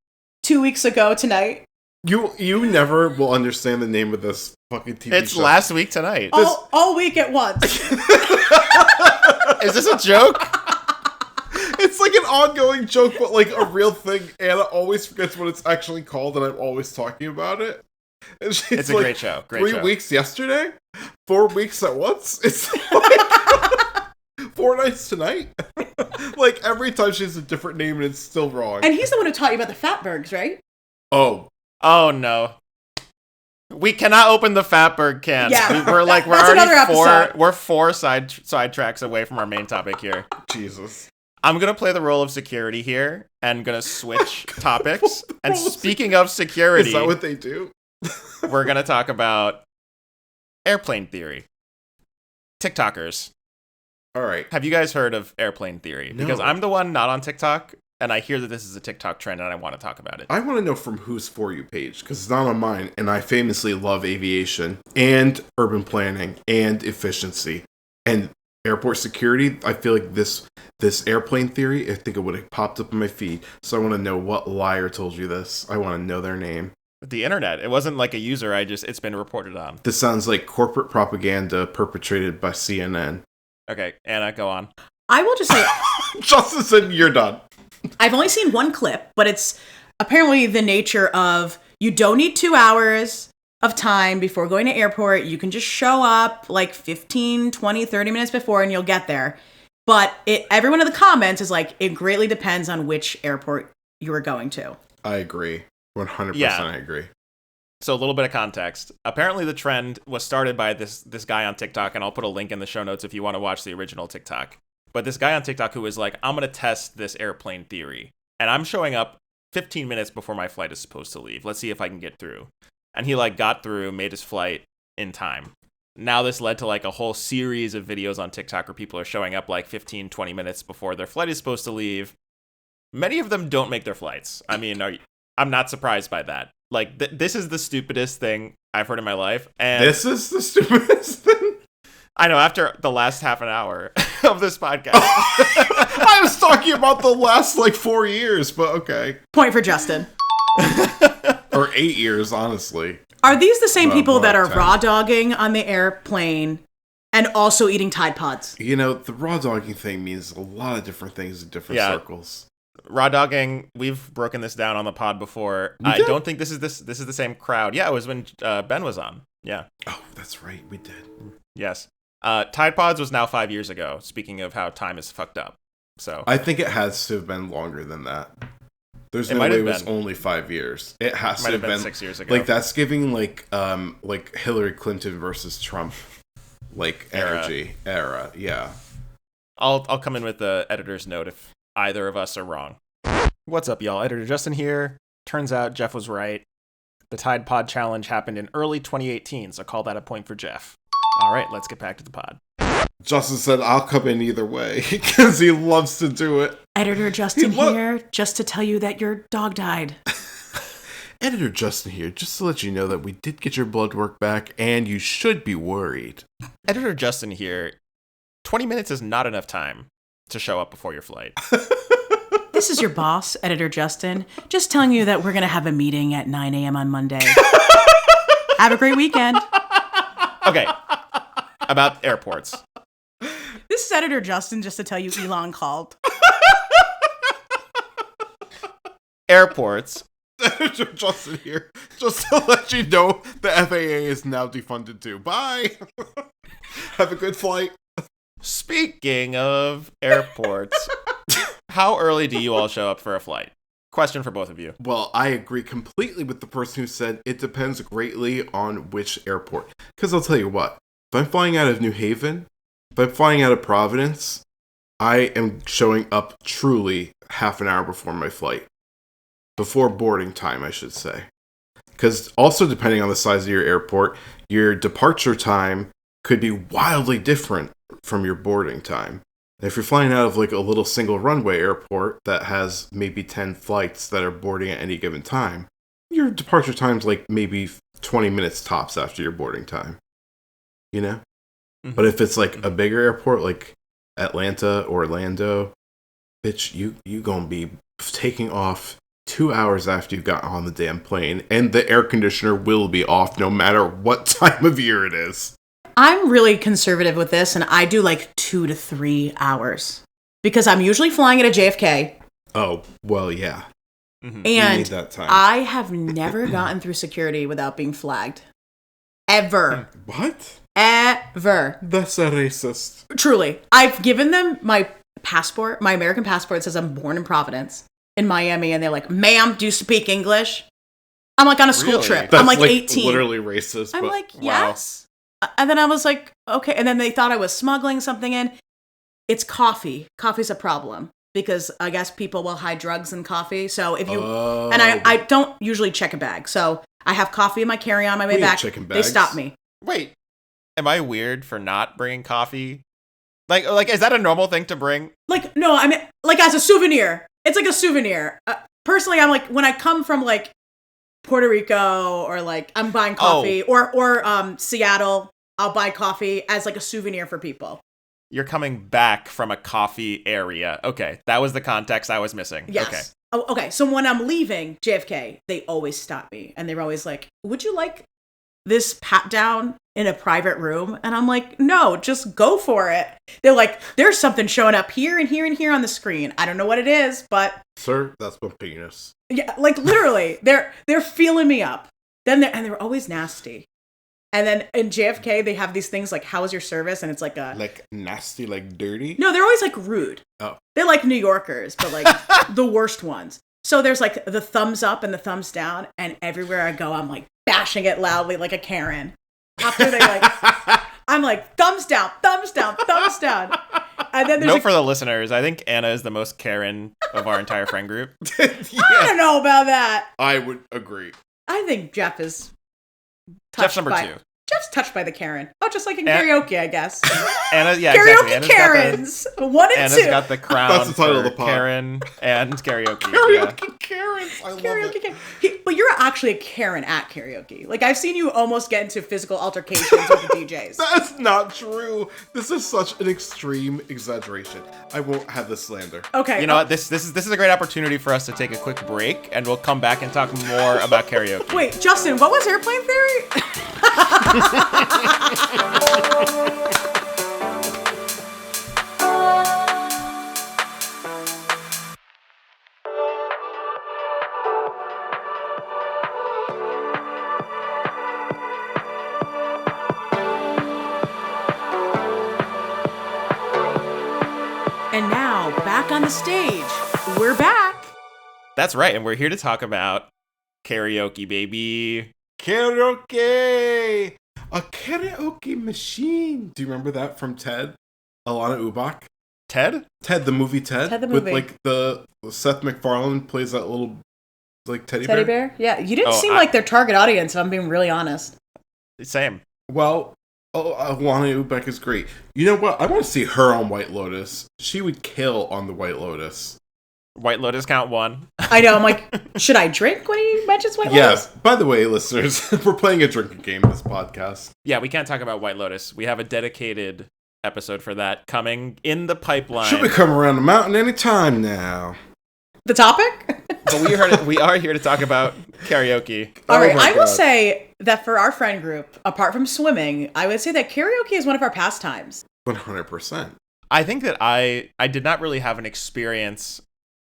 2 weeks ago tonight. You never will understand the name of this fucking TV It's show. last week tonight. All week at once. Is this a joke? It's like an ongoing joke, but like a real thing. Anna always forgets what it's actually called, and I'm always talking about it. And she's It's a like, great show. Great 3 show. weeks yesterday? 4 weeks at once? It's like 4 nights tonight? Like every time she has a different name and it's still wrong. And he's the one who taught you about the Fatbergs, right? Oh. Oh, no. We cannot open the Fatberg can. Yeah. We're That's another episode. we're four side tracks away from our main topic here. Jesus. I'm going to play the role of security here and going to switch topics. And speaking of security... Is that what they do? We're going to talk about airplane theory. TikTokers. All right. Have you guys heard of airplane theory? No. Because I'm the one not on TikTok, and I hear that this is a TikTok trend, and I want to talk about it. I want to know from whose For You page, because it's not on mine, and I famously love aviation and urban planning and efficiency and airport security. I feel like this airplane theory, I think it would have popped up in my feed. So I want to know what liar told you this. I want to know their name. The internet. It wasn't like a user. It's been reported on. This sounds like corporate propaganda perpetrated by CNN. Okay, Anna, go on. I will just say... Justin said you're done. I've only seen one clip, but it's apparently the nature of you don't need 2 hours of time before going to airport. You can just show up like 15, 20, 30 minutes before and you'll get there. But everyone in the comments is like, it greatly depends on which airport you are going to. I agree. 100% Yeah. I agree. So a little bit of context. Apparently the trend was started by this guy on TikTok, and I'll put a link in the show notes if you want to watch the original TikTok. But this guy on TikTok who was like, I'm going to test this airplane theory. And I'm showing up 15 minutes before my flight is supposed to leave. Let's see if I can get through. And he like got through, made his flight in time. Now this led to like a whole series of videos on TikTok where people are showing up like 15, 20 minutes before their flight is supposed to leave. Many of them don't make their flights. I mean, I'm not surprised by that. Like, this is the stupidest thing I've heard in my life. And This is the stupidest thing? I know, after the last half an hour of this podcast. I was talking about the last, 4 years, but okay. Point for Justin. Or 8 years, honestly. Are these the same people that are 10. raw dogging on the airplane and also eating Tide Pods? You know, the raw dogging thing means a lot of different things in different circles. Raw dogging, we've broken this down on the pod before. I don't think this is the same crowd. Yeah, it was when Ben was on. Yeah. Oh, that's right. We did. Yes. Tide Pods was now 5 years ago, speaking of how time is fucked up. So I think it has to have been longer than that. There's It no might way have it was been. only 5 years. It has might to have have been been 6 years ago. Like, that's giving, Hillary Clinton versus Trump, energy era. Yeah. I'll come in with the editor's note if either of us are wrong. What's up, y'all? Editor Justin here. Turns out Geoff was right. The Tide Pod Challenge happened in early 2018, so call that a point for Geoff. All right, let's get back to the pod. Justin said, I'll come in either way, because he loves to do it. Editor Justin here, just to tell you that your dog died. Editor Justin here, just to let you know that we did get your blood work back, and you should be worried. Editor Justin here. 20 minutes is not enough time to show up before your flight. This is your boss, Editor Justin, just telling you that we're going to have a meeting at 9 a.m. on Monday. Have a great weekend. Okay, about airports. This is Editor Justin, just to tell you Elon called. Airports. Editor Justin here, just to let you know the FAA is now defunded too. Bye! Have a good flight. Speaking of airports, how early do you all show up for a flight? Question for both of you. Well, I agree completely with the person who said it depends greatly on which airport. Because I'll tell you what, if I'm flying out of New Haven, if I'm flying out of Providence, I am showing up truly half an hour before my flight. Before boarding time, I should say. Because also depending on the size of your airport, your departure time could be wildly different from your boarding time. If you're flying out of a little single runway airport that has maybe 10 flights that are boarding at any given time, your departure time's maybe 20 minutes tops after your boarding time. You know? Mm-hmm. But if it's a bigger airport like Atlanta or Orlando, bitch, you gonna be taking off 2 hours after you got on the damn plane, and the air conditioner will be off no matter what time of year it is. I'm really conservative with this, and I do 2 to 3 hours. Because I'm usually flying at a JFK. Oh, well, yeah. Mm-hmm. And you need that time. I have never gotten through security without being flagged. Ever. What? Ever. That's a racist. Truly. I've given them my passport, my American passport says I'm born in Providence, in Miami, and they're like, ma'am, do you speak English? I'm on a school trip. That's I'm 18. Literally racist. I'm but, yes. Wow. And then I was like, okay. And then they thought I was smuggling something in. It's coffee. Coffee's a problem. because I guess people will hide drugs in coffee. So if you and I don't usually check a bag, so I have coffee in my carry-on my way back. They stop me. Wait, am I weird for not bringing coffee? Like, is that a normal thing to bring? Like, no, I mean, like as a souvenir. It's like a souvenir. Personally, I'm like, when I come from like Puerto Rico or like I'm buying coffee or Seattle, I'll buy coffee as like a souvenir for people. You're coming back from a coffee area. Okay, that was the context I was missing. Yes. Okay. Oh, okay, so when I'm leaving JFK, they always stop me. And they're always like, would you like this pat down in a private room? And I'm like, no, just go for it. They're like, there's something showing up here and here and here on the screen. I don't know what it is, but... Sir, that's my penis. Yeah, like literally, they're feeling me up. They're always nasty. And then in JFK, they have these things like, how is your service? And it's like a... Like nasty, like dirty? No, they're always like rude. Oh. They're like New Yorkers, but like the worst ones. So there's like the thumbs up and the thumbs down. And everywhere I go, I'm like bashing it loudly like a Karen. After they like... I'm like, thumbs down, thumbs down, thumbs down. And then there's for the listeners, I think Anna is the most Karen of our entire friend group. Yeah. I don't know about that. I would agree. I think Geoff is... Jeff's number 2. Jeff's touched by the Karen. Oh, just like in karaoke, I guess. Anna, yeah, karaoke exactly. Karens. 1 and Anna's 2. Got the crown. That's the title of the pod. Karen and karaoke. Karaoke Karens. I love it. But you're actually a Karen at karaoke. Like, I've seen you almost get into physical altercations with the DJs. That's not true. This is such an extreme exaggeration. I won't have this slander. Okay. You know what? This is a great opportunity for us to take a quick break, and we'll come back and talk more about karaoke. Wait, Justin, what was airplane theory? And now, back on the stage. We're back. That's right, and we're here to talk about karaoke, baby. Karaoke! A karaoke machine. Do you remember that from Ted? Alana Ubach? Ted? Ted, the movie Ted? Ted the movie. With like the Seth MacFarlane plays that little like teddy bear? Yeah, you didn't seem like their target audience, if I'm being really honest. Same. Well, Alana Ubach is great. You know what? I want to see her on White Lotus. She would kill on the White Lotus. White Lotus count 1. I know, I'm like, should I drink when he mentions White Lotus? Yes. By the way, listeners, we're playing a drinking game in this podcast. Yeah, we can't talk about White Lotus. We have a dedicated episode for that coming in the pipeline. Should we come around the mountain anytime now? The topic? But we are here to talk about karaoke. All right, I will say that for our friend group, apart from swimming, I would say that karaoke is one of our pastimes. 100%. I think that I did not really have an experience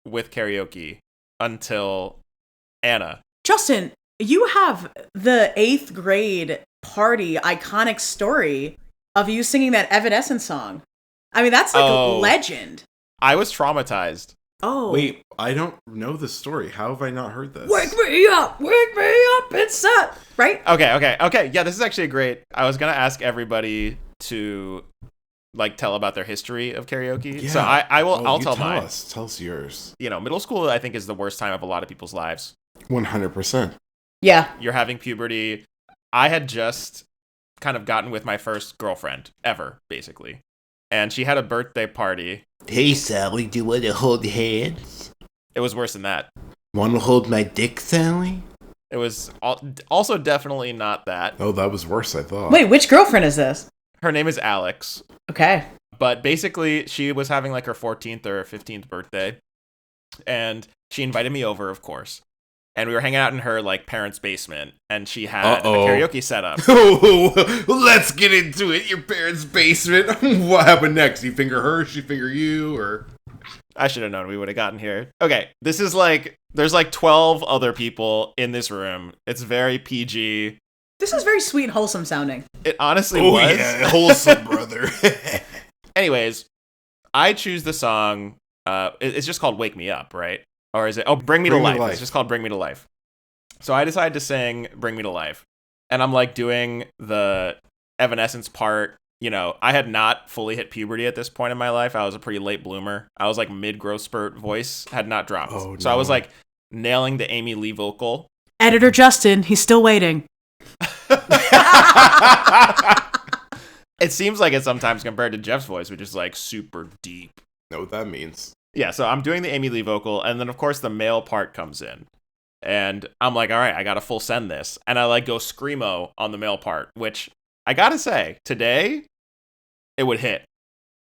with karaoke until Anna. Justin, you have the 8th grade party iconic story of you singing that Evanescence song. I mean, that's like a legend. I was traumatized. Oh. Wait, I don't know this story. How have I not heard this? Wake me up, it's set. Right? Okay. Yeah, this is actually great. I was going to ask everybody to like tell about their history of karaoke. Yeah. So I'll tell mine. Tell us yours. You know, middle school I think is the worst time of a lot of people's lives. 100%. Yeah. You're having puberty. I had just kind of gotten with my first girlfriend ever, basically. And she had a birthday party. Hey, Sally, do you want to hold hands? It was worse than that. Want to hold my dick, Sally? It was also definitely not that. Oh, that was worse, I thought. Wait, which girlfriend is this? Her name is Alex. Okay. But basically, she was having like her 14th or 15th birthday. And she invited me over, of course. And we were hanging out in her like parents' basement, and she had a karaoke setup. Oh, let's get into it. Your parents' basement. What happened next? You finger her, she finger you, or? I should have known we would have gotten here. Okay, this is like there's like 12 other people in this room. It's very PG. This is very sweet and wholesome sounding. It honestly was. Oh yeah, wholesome, brother. Anyways, I choose the song. It's just called "Wake Me Up," right? Or is it, Bring Me to Life. It's just called Bring Me to Life. So I decided to sing Bring Me to Life. And I'm like doing the Evanescence part I had not fully hit puberty at this point in my life. I was a pretty late bloomer. I was like mid-growth spurt voice had not dropped. Oh, So I no. was like nailing the Amy Lee vocal. Editor Justin, he's still waiting. It seems like it sometimes compared to Jeff's voice, which is like super deep. Know what that means. Yeah, so I'm doing the Amy Lee vocal, and then of course the male part comes in. And I'm like, all right, I gotta full send this. And I like go screamo on the male part, which I gotta say, today, it would hit.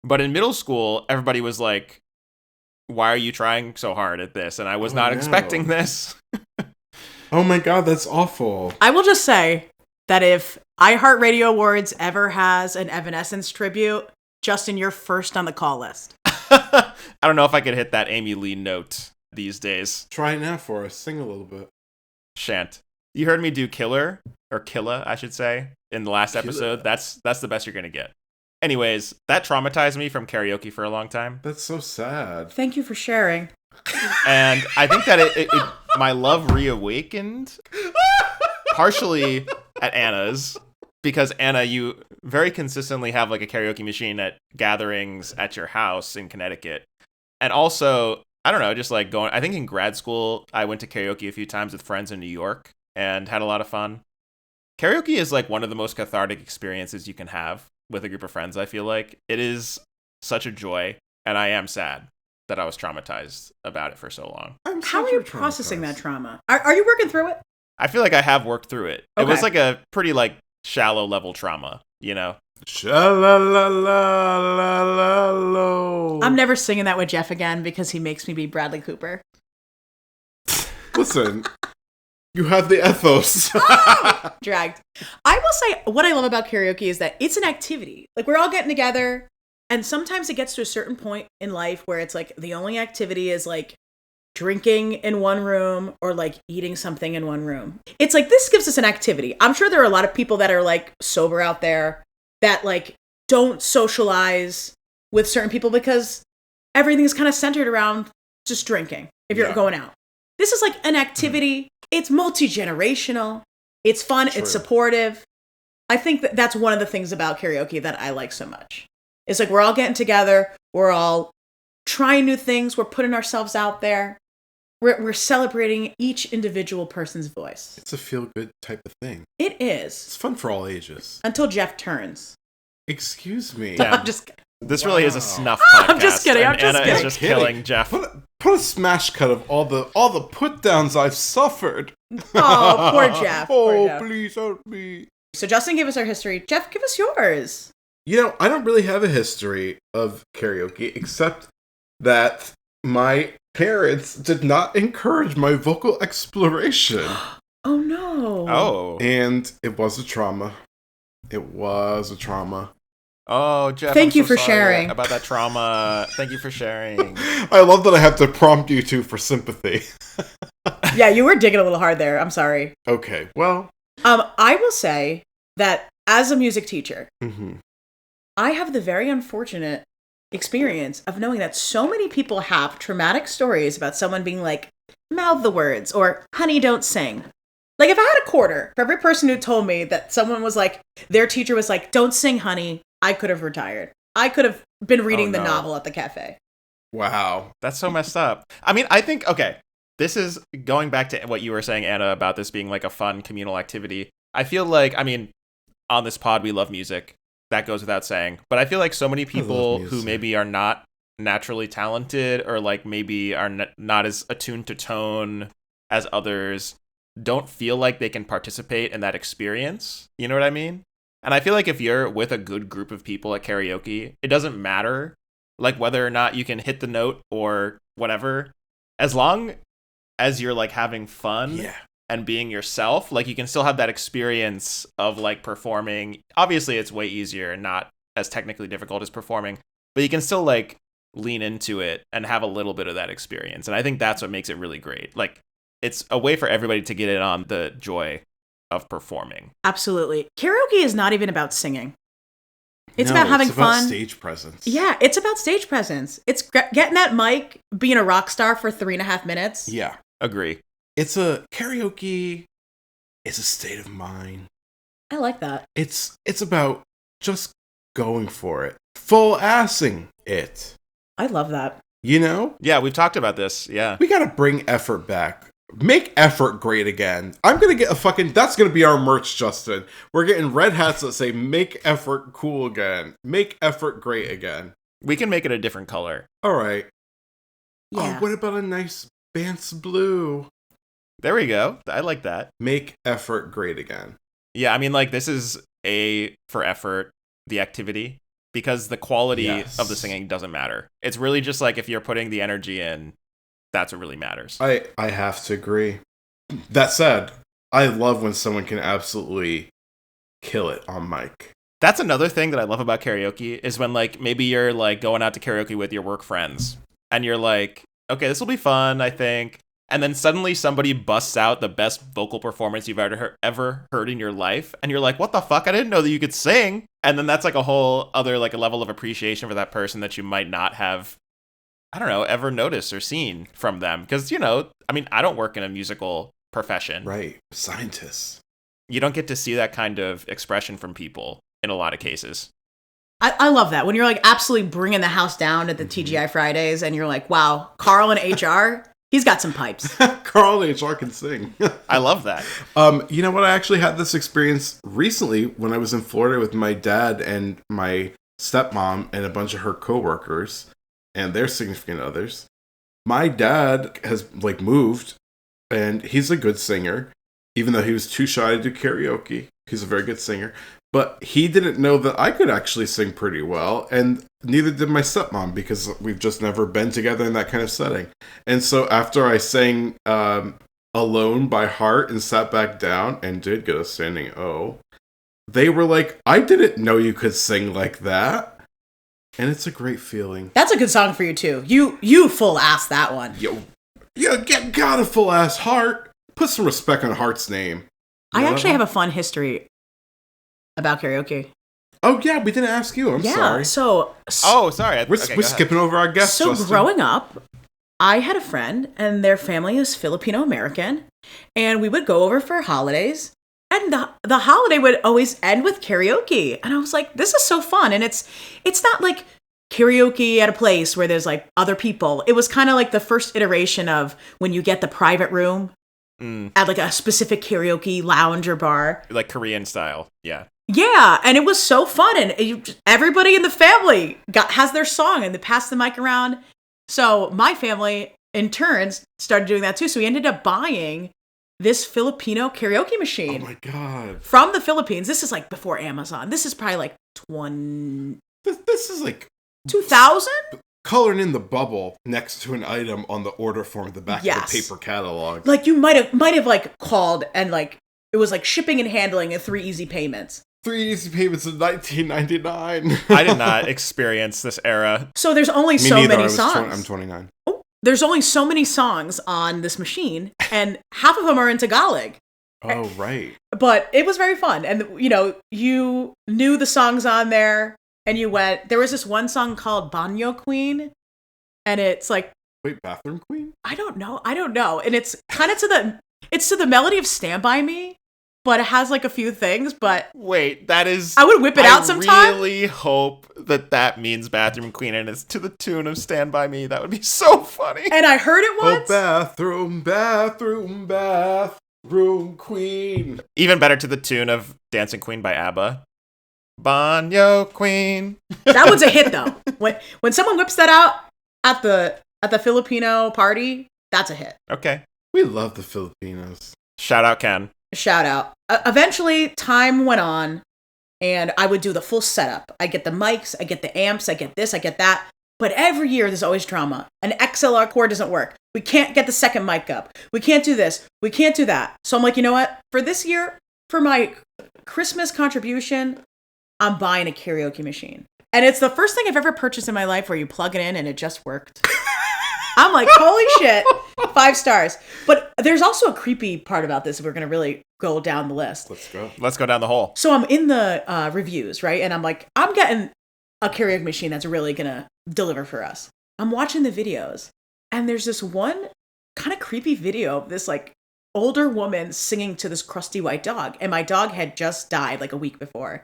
But in middle school, everybody was like, why are you trying so hard at this? And I was not expecting this. Oh my god, that's awful. I will just say that if iHeartRadio Awards ever has an Evanescence tribute, Justin, you're first on the call list. I don't know if I could hit that Amy Lee note these days. Try it now for us. Sing a little bit. Shan't. You heard me do Killer, or Killa, I should say, in the last Killa. episode. That's the best you're going to get. Anyways, that traumatized me from karaoke for a long time. That's so sad. Thank you for sharing. And I think that it my love reawakened partially at Anna's, because Anna, you very consistently have like a karaoke machine at gatherings at your house in Connecticut. And also, I don't know, just like going, I think in grad school, I went to karaoke a few times with friends in New York and had a lot of fun. Karaoke is like one of the most cathartic experiences you can have with a group of friends, I feel like. It is such a joy, and I am sad that I was traumatized about it for so long. How are you processing that trauma? Are you working through it? I feel like I have worked through it. It Okay. was like a pretty like shallow level trauma, you know? Sha-la-la-la-la-la-lo. I'm never singing that with Geoff again because he makes me be Bradley Cooper. Listen, you have the ethos. Dragged. I will say what I love about karaoke is that it's an activity. Like we're all getting together, and sometimes it gets to a certain point in life where it's like the only activity is like drinking in one room or like eating something in one room. It's like this gives us an activity. I'm sure there are a lot of people that are like sober out there that like don't socialize with certain people because everything's kind of centered around just drinking if you're going out. This is like an activity. It's multi-generational. It's fun. True. It's supportive. I think that that's one of the things about karaoke that I like so much. It's like we're all getting together. We're all trying new things. We're putting ourselves out there. We're celebrating each individual person's voice. It's a feel-good type of thing. It is. It's fun for all ages. Until Geoff turns. Excuse me. Yeah. I'm just This really is a snuff podcast. I'm just kidding, I'm and just Anna kidding. is just Kidding. killing Geoff. Put a smash cut of all the put-downs I've suffered. Oh, poor Geoff. Oh, Poor Geoff. please help me. So Justin gave us our history. Geoff, give us yours. You know, I don't really have a history of karaoke, except that my parents did not encourage my vocal exploration. Oh no. Oh. And it was a trauma. It was a trauma. Oh, Geoff. Thank I'm you so for sorry sharing. about that trauma. Thank you for sharing. I love that I have to prompt you two for sympathy. Yeah, you were digging a little hard there. I'm sorry. Okay, well. I will say that as a music teacher, Mhm. I have the very unfortunate experience of knowing that so many people have traumatic stories about someone being like, mouth the words, or honey, don't sing. Like, if I had a quarter for every person who told me that someone was like, their teacher was like, don't sing, honey, I could have retired. I could have been reading the no. novel at the cafe. Wow. That's so messed up. I mean, I think, okay, this is going back to what you were saying, Anna, about this being like a fun communal activity. I feel like, I mean, on this pod, we love music. That goes without saying. But I feel like so many people who maybe are not naturally talented or like maybe are not as attuned to tone as others don't feel like they can participate in that experience. You know what I mean? And I feel like if you're with a good group of people at karaoke, it doesn't matter like whether or not you can hit the note or whatever. As long as you're like having fun and being yourself, like you can still have that experience of like performing. Obviously, it's way easier and not as technically difficult as performing, but you can still like lean into it and have a little bit of that experience. And I think that's what makes it really great. Like it's a way for everybody to get in on the joy of performing. Absolutely. Karaoke is not even about singing. It's about having it's about fun. Stage presence. Yeah, it's about stage presence. It's getting that mic, being a rock star for 3.5 minutes. Yeah. Agree. It's a karaoke. It's a state of mind. I like that. It's about just going for it. Full assing it. I love that. You know? Yeah, we've talked about this. Yeah. We gotta bring effort back. Make effort great again. I'm gonna get that's gonna be our merch, Justin. We're getting red hats that say make effort cool again. Make effort great again. We can make it a different color. Alright. Yeah. Oh, what about a nice BANTS blue? There we go. I like that. Make effort great again. Yeah, I mean, like, this is A for effort, the activity, because the quality of the singing doesn't matter. It's really just like if you're putting the energy in, that's what really matters. I have to agree. That said, I love when someone can absolutely kill it on mic. That's another thing that I love about karaoke is when, like, maybe you're, like, going out to karaoke with your work friends and you're like, okay, this will be fun, I think. And then suddenly somebody busts out the best vocal performance you've ever heard in your life. And you're like, what the fuck? I didn't know that you could sing. And then that's like a whole other, like, a level of appreciation for that person that you might not have, I don't know, ever noticed or seen from them. Because, you know, I mean, I don't work in a musical profession. Right. Scientists. You don't get to see that kind of expression from people in a lot of cases. I love that. When you're like absolutely bringing the house down at the TGI Fridays and you're like, wow, Carl in HR, he's got some pipes. Carl in HR can sing. I love that. You know what? I actually had this experience recently when I was in Florida with my dad and my stepmom and a bunch of her coworkers and their significant others. My dad has like moved and he's a good singer, even though he was too shy to do karaoke. He's a very good singer. But he didn't know that I could actually sing pretty well, and neither did my stepmom, because we've just never been together in that kind of setting. And so after I sang Alone by Heart and sat back down and did get a standing O, they were like, I didn't know you could sing like that. And it's a great feeling. That's a good song for you, too. You full ass that one. Yo, got a full ass Heart. Put some respect on Heart's name. I actually have a fun history about karaoke. Oh, yeah, we didn't ask you. I'm sorry. Sorry. We're skipping over our guests, So Justin. growing up, I had a friend, and their family is Filipino-American, and we would go over for holidays, and the holiday would always end with karaoke. And I was like, this is so fun. And it's not like karaoke at a place where there's like other people. It was kind of like the first iteration of when you get the private room at like a specific karaoke lounge or bar. Like Korean style, yeah. Yeah, and it was so fun, and everybody in the family has their song, and they pass the mic around. So my family, in turns, started doing that too. So we ended up buying this Filipino karaoke machine. Oh my God. From the Philippines. This is like before Amazon. This is probably like This is like 2000? coloring in the bubble next to an item on the order form at the back of the paper catalog. Like you might have like called and like it was like shipping and handling and 3 easy payments. 3 easy payments in 1999. I did not experience this era. So there's only many songs. I'm 29. Oh, there's only so many songs on this machine, and half of them are in Tagalog. Oh, right. But it was very fun. And, you know, you knew the songs on there, and you went, there was this one song called Banyo Queen, and it's like... Wait, Bathroom Queen? I don't know. And it's kind of to the melody of Stand By Me, but it has like a few things, but... Wait, that is... I would whip it out sometime. I really hope that means Bathroom Queen and it's to the tune of Stand By Me. That would be so funny. And I heard it once. Oh, bathroom queen. Even better to the tune of Dancing Queen by ABBA. Banyo Queen. That one's a hit though. When someone whips that out at the Filipino party, that's a hit. Okay. We love the Filipinos. Shout out Ken. Shout out. Eventually, time went on, and I would do the full setup. I get the mics, I get the amps, I get this, I get that. But every year, there's always drama. An XLR cord doesn't work. We can't get the second mic up. We can't do this. We can't do that. So I'm like, you know what? For this year, for my Christmas contribution, I'm buying a karaoke machine. And it's the first thing I've ever purchased in my life where you plug it in and it just worked. I'm like, holy shit, 5 stars. But there's also a creepy part about this if we're going to really go down the list. Let's go down the hole. So I'm in the reviews, right? And I'm like, I'm getting a karaoke machine that's really going to deliver for us. I'm watching the videos, and there's this one kind of creepy video of this like older woman singing to this crusty white dog. And my dog had just died like a week before.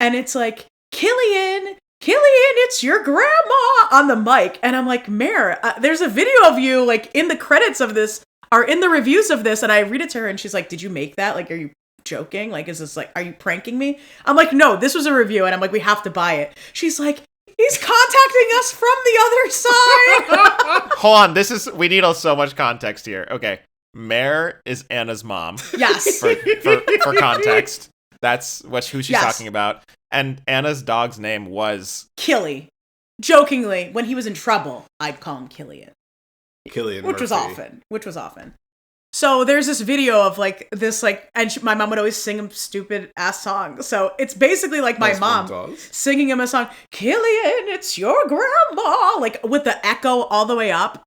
And it's like, Killian, it's your grandma on the mic. And I'm like, Mare, there's a video of you like in the credits of this, or in the reviews of this. And I read it to her and she's like, did you make that? Like, are you joking? Like, is this like, are you pranking me? I'm like, no, this was a review. And I'm like, we have to buy it. She's like, he's contacting us from the other side. Hold on, we need so much context here. Okay, Mare is Anna's mom. Yes. For context, that's who she's Yes. talking about. And Anna's dog's name was Killy. Jokingly, when he was in trouble, I'd call him Killian. Killian Which was Murphy. often. So there's this video of like this, like, and my mom would always sing him stupid ass songs. So it's basically like my Most mom does. singing him a song, Killian, it's your grandma, like with the echo all the way up.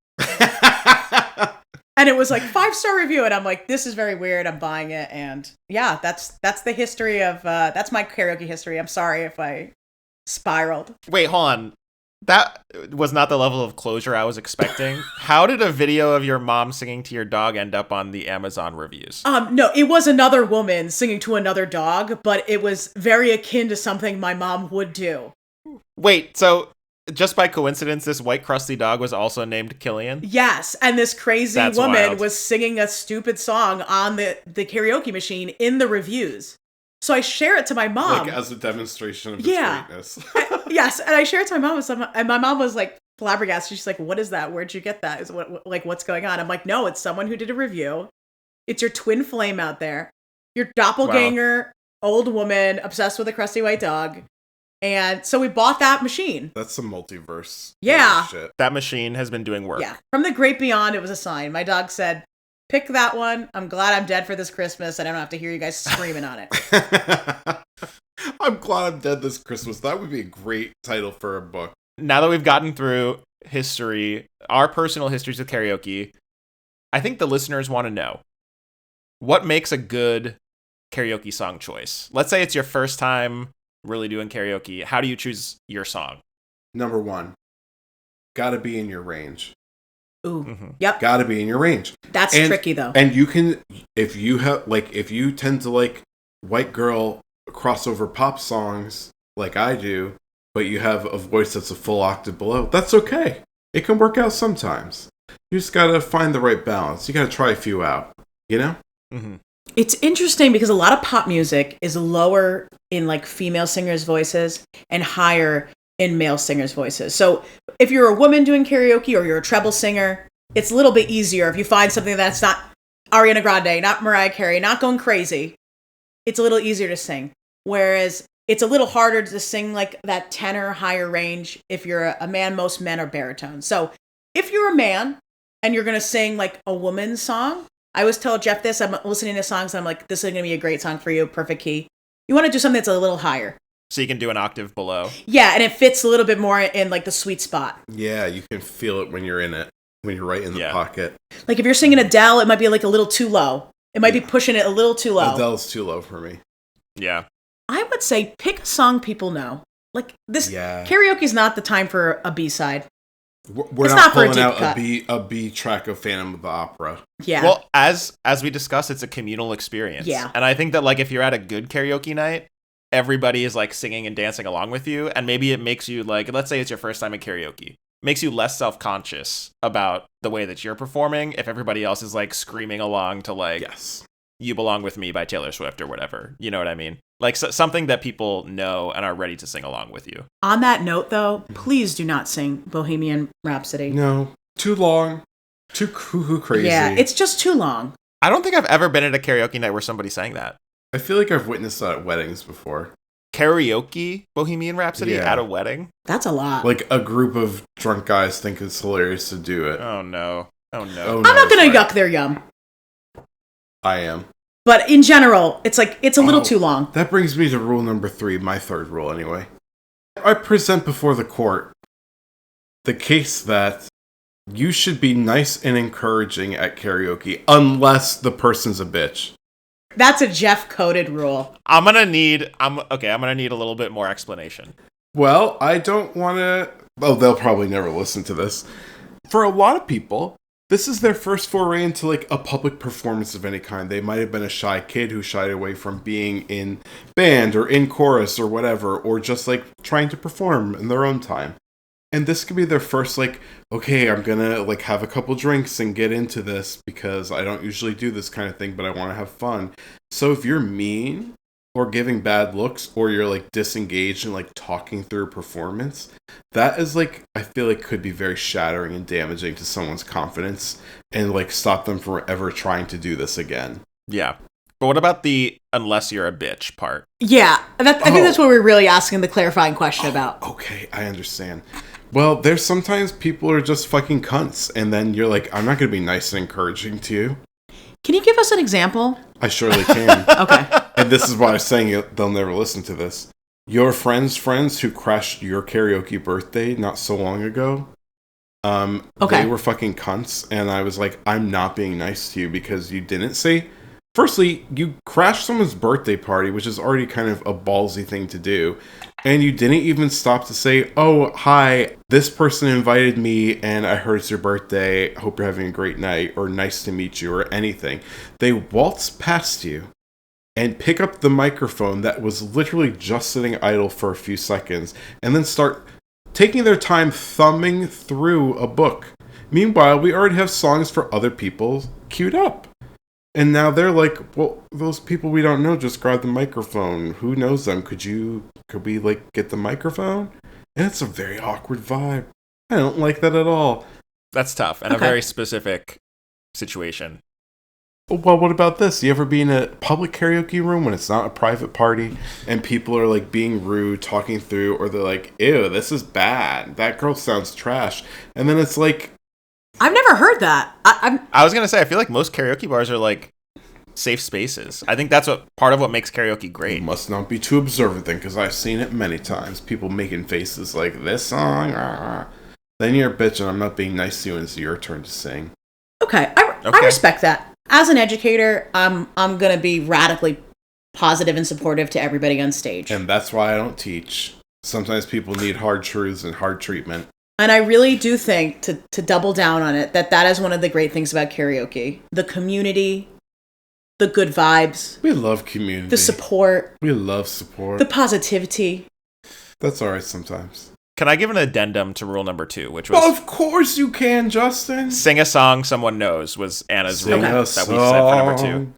And it was like 5-star review. And I'm like, this is very weird. I'm buying it. And yeah, that's the history of, that's my karaoke history. I'm sorry if I spiraled. Wait, hold on. That was not the level of closure I was expecting. How did a video of your mom singing to your dog end up on the Amazon reviews? No, it was another woman singing to another dog, but it was very akin to something my mom would do. Wait, so just by coincidence, this white crusty dog was also named Killian? Yes, and this crazy That's woman wild. was singing a stupid song on the karaoke machine in the reviews. So I share it to my mom. Like as a demonstration of its Yeah. greatness. Yes, and I share it to my mom, and my mom was like flabbergasted. She's like, "What is that? Where'd you get that? Is what's going on?" I'm like, "No, it's someone who did a review. It's your twin flame out there, your doppelganger, old woman obsessed with a crusty white dog." And so we bought that machine. That's some multiverse. Yeah. Shit. That machine has been doing work. Yeah, from the great beyond, it was a sign. My dog said, "Pick that one. I'm glad I'm dead for this Christmas. I don't have to hear you guys screaming on it." I'm glad I'm dead this Christmas. That would be a great title for a book. Now that we've gotten through history, our personal histories with karaoke, I think the listeners want to know, what makes a good karaoke song choice? Let's say it's your first time really doing karaoke. How do you choose your song? Number 1, gotta be in your range. Ooh, Mm-hmm. yep, Gotta be in your range. that's tricky though. And you can, if you tend to like white girl crossover pop songs like I do, but you have a voice that's a full octave below, that's okay. It can work out sometimes. You just gotta find the right balance. You gotta try a few out, you know? Mm-hmm. It's interesting because a lot of pop music is lower in like female singers' voices and higher in male singers' voices. So if you're a woman doing karaoke or you're a treble singer, it's a little bit easier if you find something that's not Ariana Grande, not Mariah Carey, not going crazy. It's a little easier to sing. Whereas it's a little harder to sing like that tenor higher range if you're a man. Most men are baritone. So if you're a man and you're going to sing like a woman's song, I always tell Geoff this. I'm listening to songs and I'm like, this is going to be a great song for you. Perfect key. You want to do something that's a little higher. So you can do an octave below. Yeah, and it fits a little bit more in like the sweet spot. Yeah, you can feel it when you're in it, when you're right in the pocket. Like if you're singing Adele, it might be like a little too low. It might be pushing it a little too low. Adele's too low for me. Yeah. I would say pick a song people know. Like this, Yeah. karaoke is not the time for a B-side. We're It's not not for a pulling deep out cut. a B track of Phantom of the Opera. Yeah. Well, as we discussed, it's a communal experience. Yeah. And I think that like if you're at a good karaoke night, everybody is like singing and dancing along with you, and maybe it makes you like, let's say it's your first time at karaoke, makes you less self-conscious about the way that you're performing if everybody else is like screaming along to like Yes. You Belong With Me by Taylor Swift or whatever. You know what I mean? Like something that people know and are ready to sing along with you. On that note, though, please do not sing Bohemian Rhapsody. No. Too long. Too cuckoo crazy. Yeah, it's just too long. I don't think I've ever been at a karaoke night where somebody sang that. I feel like I've witnessed that at weddings before. Karaoke Bohemian Rhapsody Yeah. at a wedding? That's a lot. Like a group of drunk guys think it's hilarious to do it. Oh no. Oh no. Oh, I'm not going to sorry. yuck their yum. I am. But in general, it's like, it's a little too long. That brings me to rule number 3, my third rule anyway. I present before the court the case that you should be nice and encouraging at karaoke unless the person's a bitch. That's a Geoff-coded rule. I'm gonna need a little bit more explanation. Well, I don't want to... Oh, they'll probably never listen to this. For a lot of people, this is their first foray into like a public performance of any kind. They might have been a shy kid who shied away from being in band or in chorus or whatever, or just like trying to perform in their own time. And this could be their first like, okay, I'm gonna like have a couple drinks and get into this because I don't usually do this kind of thing, but I want to have fun. So if you're mean or giving bad looks, or you're like disengaged and like talking through a performance, that is like, I feel like could be very shattering and damaging to someone's confidence and like stop them from ever trying to do this again. Yeah. But what about the unless you're a bitch part? Yeah, I think that's what we're really asking the clarifying question about. Okay, I understand. Well, there's sometimes people are just fucking cunts, and then you're like, I'm not going to be nice and encouraging to you. Can you give us an example? I surely can. Okay. And this is why I'm saying they'll never listen to this. Your friends who crashed your karaoke birthday not so long ago, they were fucking cunts, and I was like, I'm not being nice to you because you didn't say... Firstly, you crashed someone's birthday party, which is already kind of a ballsy thing to do, and you didn't even stop to say, oh, hi, this person invited me, and I heard it's your birthday, hope you're having a great night, or nice to meet you, or anything. They waltz past you and pick up the microphone that was literally just sitting idle for a few seconds, and then start taking their time thumbing through a book. Meanwhile, we already have songs for other people queued up. And now they're like, well, those people we don't know just grab the microphone. Who knows them? Could we like get the microphone? And it's a very awkward vibe. I don't like that at all. That's tough and a very specific situation. Well, what about this? You ever be in a public karaoke room when it's not a private party and people are like being rude, talking through, or they're like, ew, this is bad. That girl sounds trash. And then it's like, I've never heard that. I was going to say, I feel like most karaoke bars are like safe spaces. I think that's part of what makes karaoke great. You must not be too observant then, because I've seen it many times. People making faces like, this song, then you're a bitch and I'm not being nice to you and it's your turn to sing. Okay, I respect that. As an educator, I'm going to be radically positive and supportive to everybody on stage. And that's why I don't teach. Sometimes people need hard truths and hard treatment. And I really do think, to double down on it, that is one of the great things about karaoke. The community, the good vibes. We love community. The support. We love support. The positivity. That's all right sometimes. Can I give an addendum to rule number 2, which was... Well, of course you can, Justin. Sing a song someone knows was Anna's rule that we said for number 2.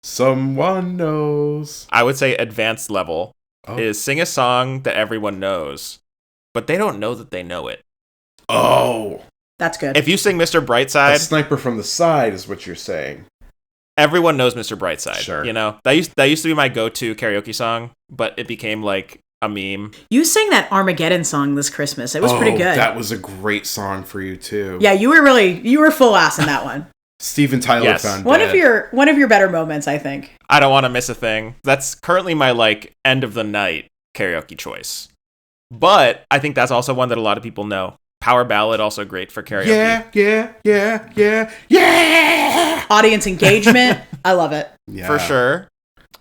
Someone knows. I would say advanced level is sing a song that everyone knows, but they don't know that they know it. Oh. That's good. If you sing Mr. Brightside... A sniper from the side is what you're saying. Everyone knows Mr. Brightside. Sure. You know? That used to be my go-to karaoke song, but it became like a meme. You sang that Armageddon song this Christmas. It was pretty good. That was a great song for you too. Yeah, you were full ass in that one. Steven Tyler found one of your better moments, I think. I don't want to miss a thing. That's currently my like end of the night karaoke choice. But I think that's also one that a lot of people know. Power ballad, also great for karaoke. Yeah. Audience engagement. I love it. Yeah. For sure.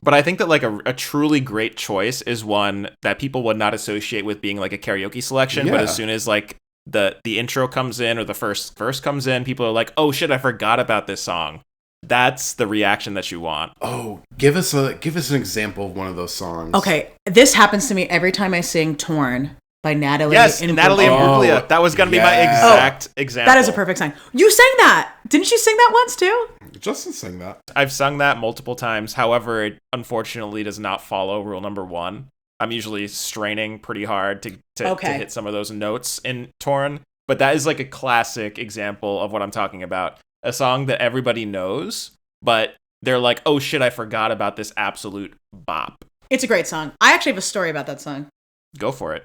But I think that like a truly great choice is one that people would not associate with being like a karaoke selection. Yeah. But as soon as like the intro comes in or the first verse comes in, people are like, oh shit, I forgot about this song. That's the reaction that you want. Oh, give us an example of one of those songs. Okay, this happens to me every time I sing "Torn" by Natalie. Yes, Natalie Imbruglia. That was going to be my exact example. That is a perfect song. You sang that. Didn't you sing that once too? Justin sang that. I've sung that multiple times. However, it unfortunately does not follow rule number 1. I'm usually straining pretty hard to hit some of those notes in Torn. But that is like a classic example of what I'm talking about. A song that everybody knows, but they're like, oh shit, I forgot about this absolute bop. It's a great song. I actually have a story about that song. Go for it.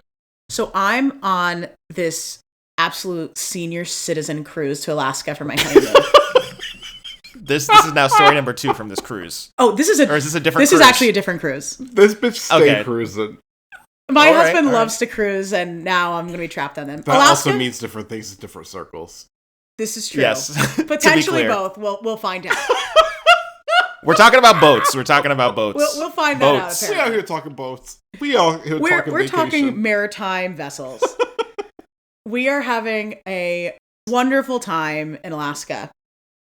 So I'm on this absolute senior citizen cruise to Alaska for my honeymoon. This is now story number 2 from this cruise. Oh, this is a different cruise? This is actually a different cruise. This bitch stay cruising. My husband loves to cruise, and now I'm going to be trapped on them. That Alaska also means different things in different circles. This is true. Yes. Potentially both. We'll find out. We're talking about boats. We'll find that out. Apparently. We out here talking boats. We out here talking We're vacation. talking maritime vessels. We are having a Wonderful time in Alaska.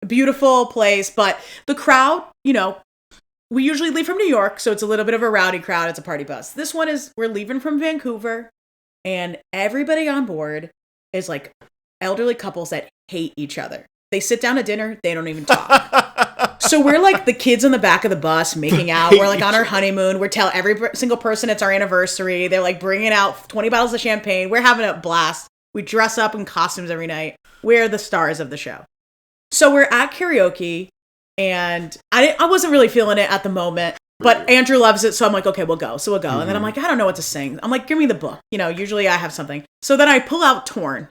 Beautiful place, but the crowd, we usually leave from New York, so it's a little bit of a rowdy crowd. It's a party bus. This one we're leaving from Vancouver, and everybody on board is like elderly couples that hate each other. They sit down at dinner, they don't even talk. So we're like the kids in the back of the bus making out. We're like on our honeymoon. We're telling every single person it's our anniversary. They're like bringing out 20 bottles of champagne. We're having a blast. We dress up in costumes every night. We're the stars of the show. So we're at karaoke, and I wasn't really feeling it at the moment, but Andrew loves it. So I'm like, okay, we'll go. So we'll go. And then I'm like, I don't know what to sing. I'm like, give me the book. Usually I have something. So then I pull out Torn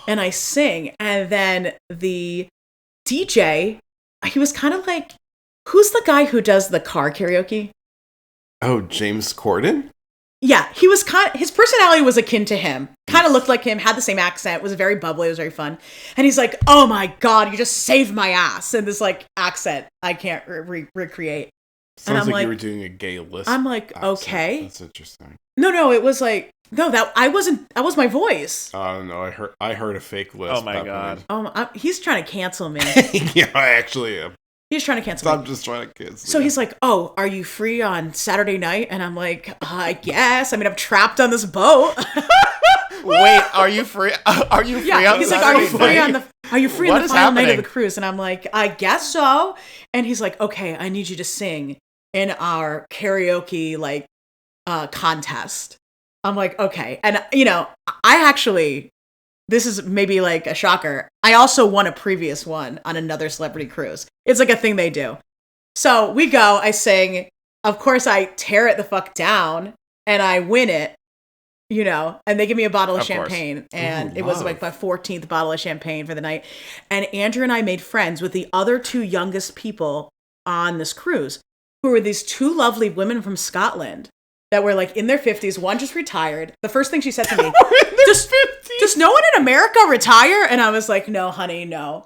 and I sing. And then the DJ, he was kind of like, who's the guy who does the car karaoke? Oh, James Corden? Yeah, he was his personality was akin to him. Kind of looked like him, had the same accent, was very bubbly, it was very fun. And he's like, oh my God, you just saved my ass. In this like accent I can't recreate. Sounds like you were doing a gay list. I'm like, accent. okay. That's interesting. No, it was like, no, that was my voice. Oh no, I heard a fake list. Oh my God. He's trying to cancel me. Yeah, I actually am. He's trying to cancel me. I'm just trying to cancel. So he's like, oh, are you free on Saturday night? And I'm like, I guess. I mean, I'm trapped on this boat. Wait, are you free? Are you free on he's Saturday like, are you free What on the is final night happening? of the cruise? And I'm like, I guess so. And he's like, okay, I need you to sing in our karaoke like contest. I'm like, okay. And I actually, this is maybe like a shocker, I also won a previous one on another celebrity cruise. It's like a thing they do. So we go, I sing, of course I tear it the fuck down and I win it, and they give me a bottle of champagne. And it was like my 14th bottle of champagne for the night. And Andrew and I made friends with the other two youngest people on this cruise, who were these two lovely women from Scotland that were like in their 50s. One just retired. The first thing she said to me, does no one in America retire? And I was like, no, honey, no.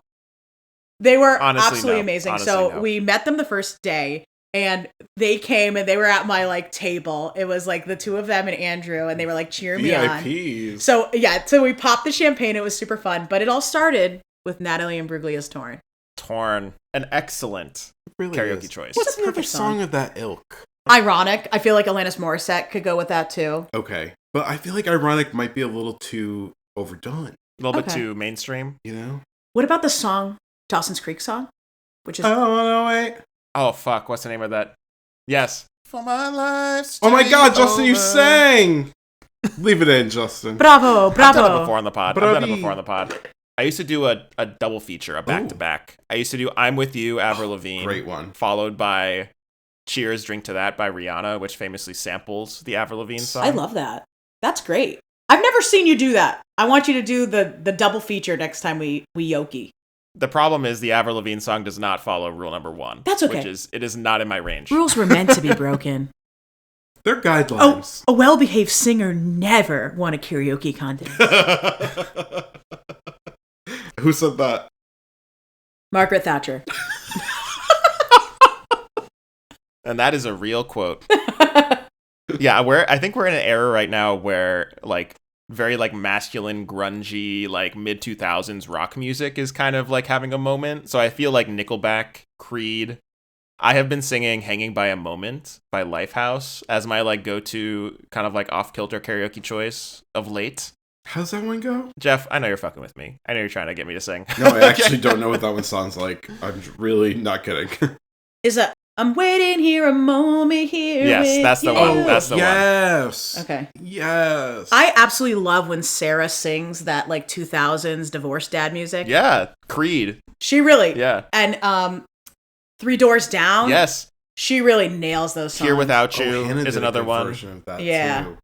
They were absolutely amazing. Honestly, we met them the first day, and they came and they were at my like table. It was like the two of them and Andrew, and they were like cheering me on. VIPs. So we popped the champagne. It was super fun, but it all started with Natalie Imbruglia's Torn. Torn, an excellent karaoke choice. What's another song of that ilk? Ironic. I feel like Alanis Morissette could go with that too. Okay, but I feel like Ironic might be a little too overdone. A little bit too mainstream. What about the song, Dawson's Creek song? Which is wait. Oh, fuck. What's the name of that? Yes. For my life. Oh my God, Justin, you sang! Leave it in, Justin. Bravo. I've done it before on the pod. I used to do a double feature, a back-to-back. I used to do I'm With You, Avril Lavigne. Great one. Followed by Cheers, Drink to That by Rihanna, which famously samples the Avril Lavigne song. I love that. That's great. I've never seen you do that. I want you to do the double feature next time we yoki. The problem is the Avril Lavigne song does not follow rule number 1. That's okay. Which is, it is not in my range. Rules were meant to be broken. They're guidelines. A well-behaved singer never won a karaoke contest. Who said that? Margaret Thatcher. And that is a real quote. Yeah, I think we're in an era right now where like very like masculine, grungy, like mid 2000s rock music is kind of like having a moment. So I feel like Nickelback, Creed. I have been singing "Hanging by a Moment" by Lifehouse as my like go-to kind of like off-kilter karaoke choice of late. How's that one go? Jeff, I know you're fucking with me. I know you're trying to get me to sing. No, I actually don't know what that one sounds like. I'm really not kidding. Is that I'm waiting here a moment here? Yes, that's the one. That's the one. Yes. Okay. Yes. I absolutely love when Sarah sings that like 2000s divorce dad music. Yeah, Creed. She really. Yeah. And Three Doors Down. Yes. She really nails those songs. Here Without You Hannah is did another a good one. version of that too.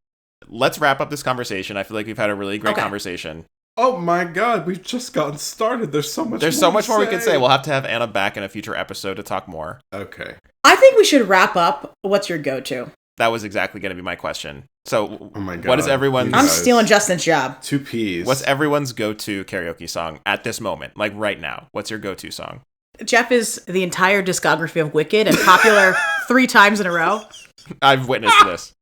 Let's wrap up this conversation. I feel like we've had a really great conversation. Oh my God, we've just gotten started. There's so much more we could say. We'll have to have Anna back in a future episode to talk more. Okay. I think we should wrap up. What's your go-to? That was exactly going to be my question. So, oh my God, what is everyone's... I'm stealing Justin's job. 2 Ps. What's everyone's go-to karaoke song at this moment? Like right now. What's your go-to song? Jeff is the entire discography of Wicked and popular 3 times in a row. I've witnessed this.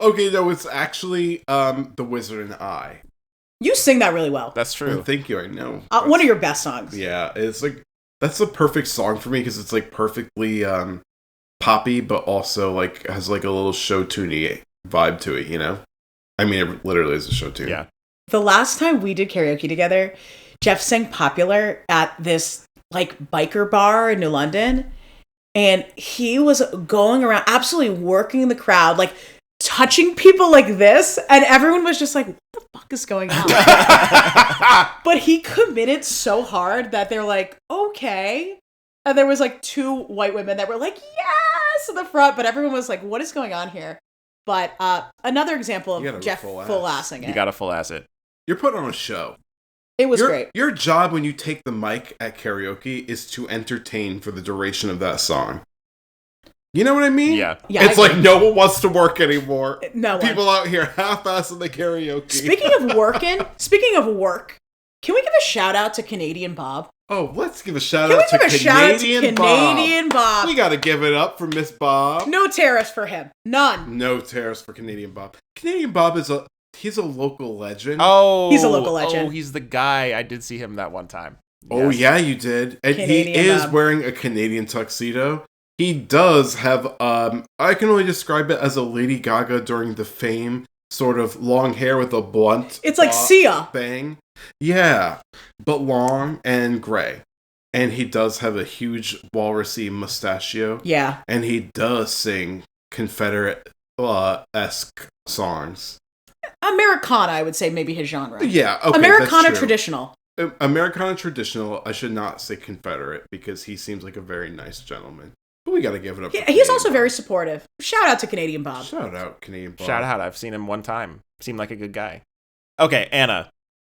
Okay, no, it's actually The Wizard and I. You sing that really well. That's true. Oh, thank you. I know. One of your best songs. Yeah, it's like that's the perfect song for me because it's like perfectly poppy, but also like has like a little show tuney vibe to it. You know, I mean, it literally is a show tune. Yeah. The last time we did karaoke together, Geoff sang Popular at this like biker bar in New London, and he was going around absolutely working the crowd, like touching people like this, and everyone was just like, what the fuck is going on? But he committed so hard that they're like, okay. And there was like 2 white women that were like, yes, in the front, but everyone was like, what is going on here? But another example of Geoff full-assing it. You got to full-ass it. You're putting on a show. It was great. Your job when you take the mic at karaoke is to entertain for the duration of that song. You know what I mean? Yeah. It's like no one wants to work anymore. No one. People out here half-assing the karaoke. Speaking of work, can we give a shout out to Canadian Bob? Oh, let's give a shout out to Canadian Bob. We got to give it up for Miss Bob. No tariffs for him. None. No tariffs for Canadian Bob. Canadian Bob he's a local legend. Oh, he's a local legend. Oh, he's the guy. I did see him that one time. Oh, Yes. yeah, you did. And Canadian he is Bob. wearing a Canadian tuxedo. He does have, I can only describe it as a Lady Gaga during the Fame, sort of long hair with a blunt. It's like Sia. Bang. Yeah, but long and gray. And he does have a huge walrusy mustachio. Yeah. And he does sing Confederate-esque songs. Americana, I would say, maybe his genre. Yeah, okay, Americana that's true. traditional. Americana traditional. I should not say Confederate because he seems like a very nice gentleman. But we got to give it up. Yeah, he's also very supportive. Shout out to Canadian Bob. Shout out Canadian Bob. Shout out. I've seen him one time. Seemed like a good guy. Okay, Anna,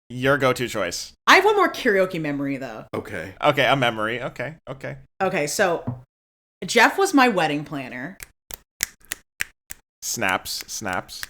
your go-to choice. I have one more karaoke memory, though. Okay. Okay, a memory. Okay. Okay, so Geoff was my wedding planner. Snaps. Snaps.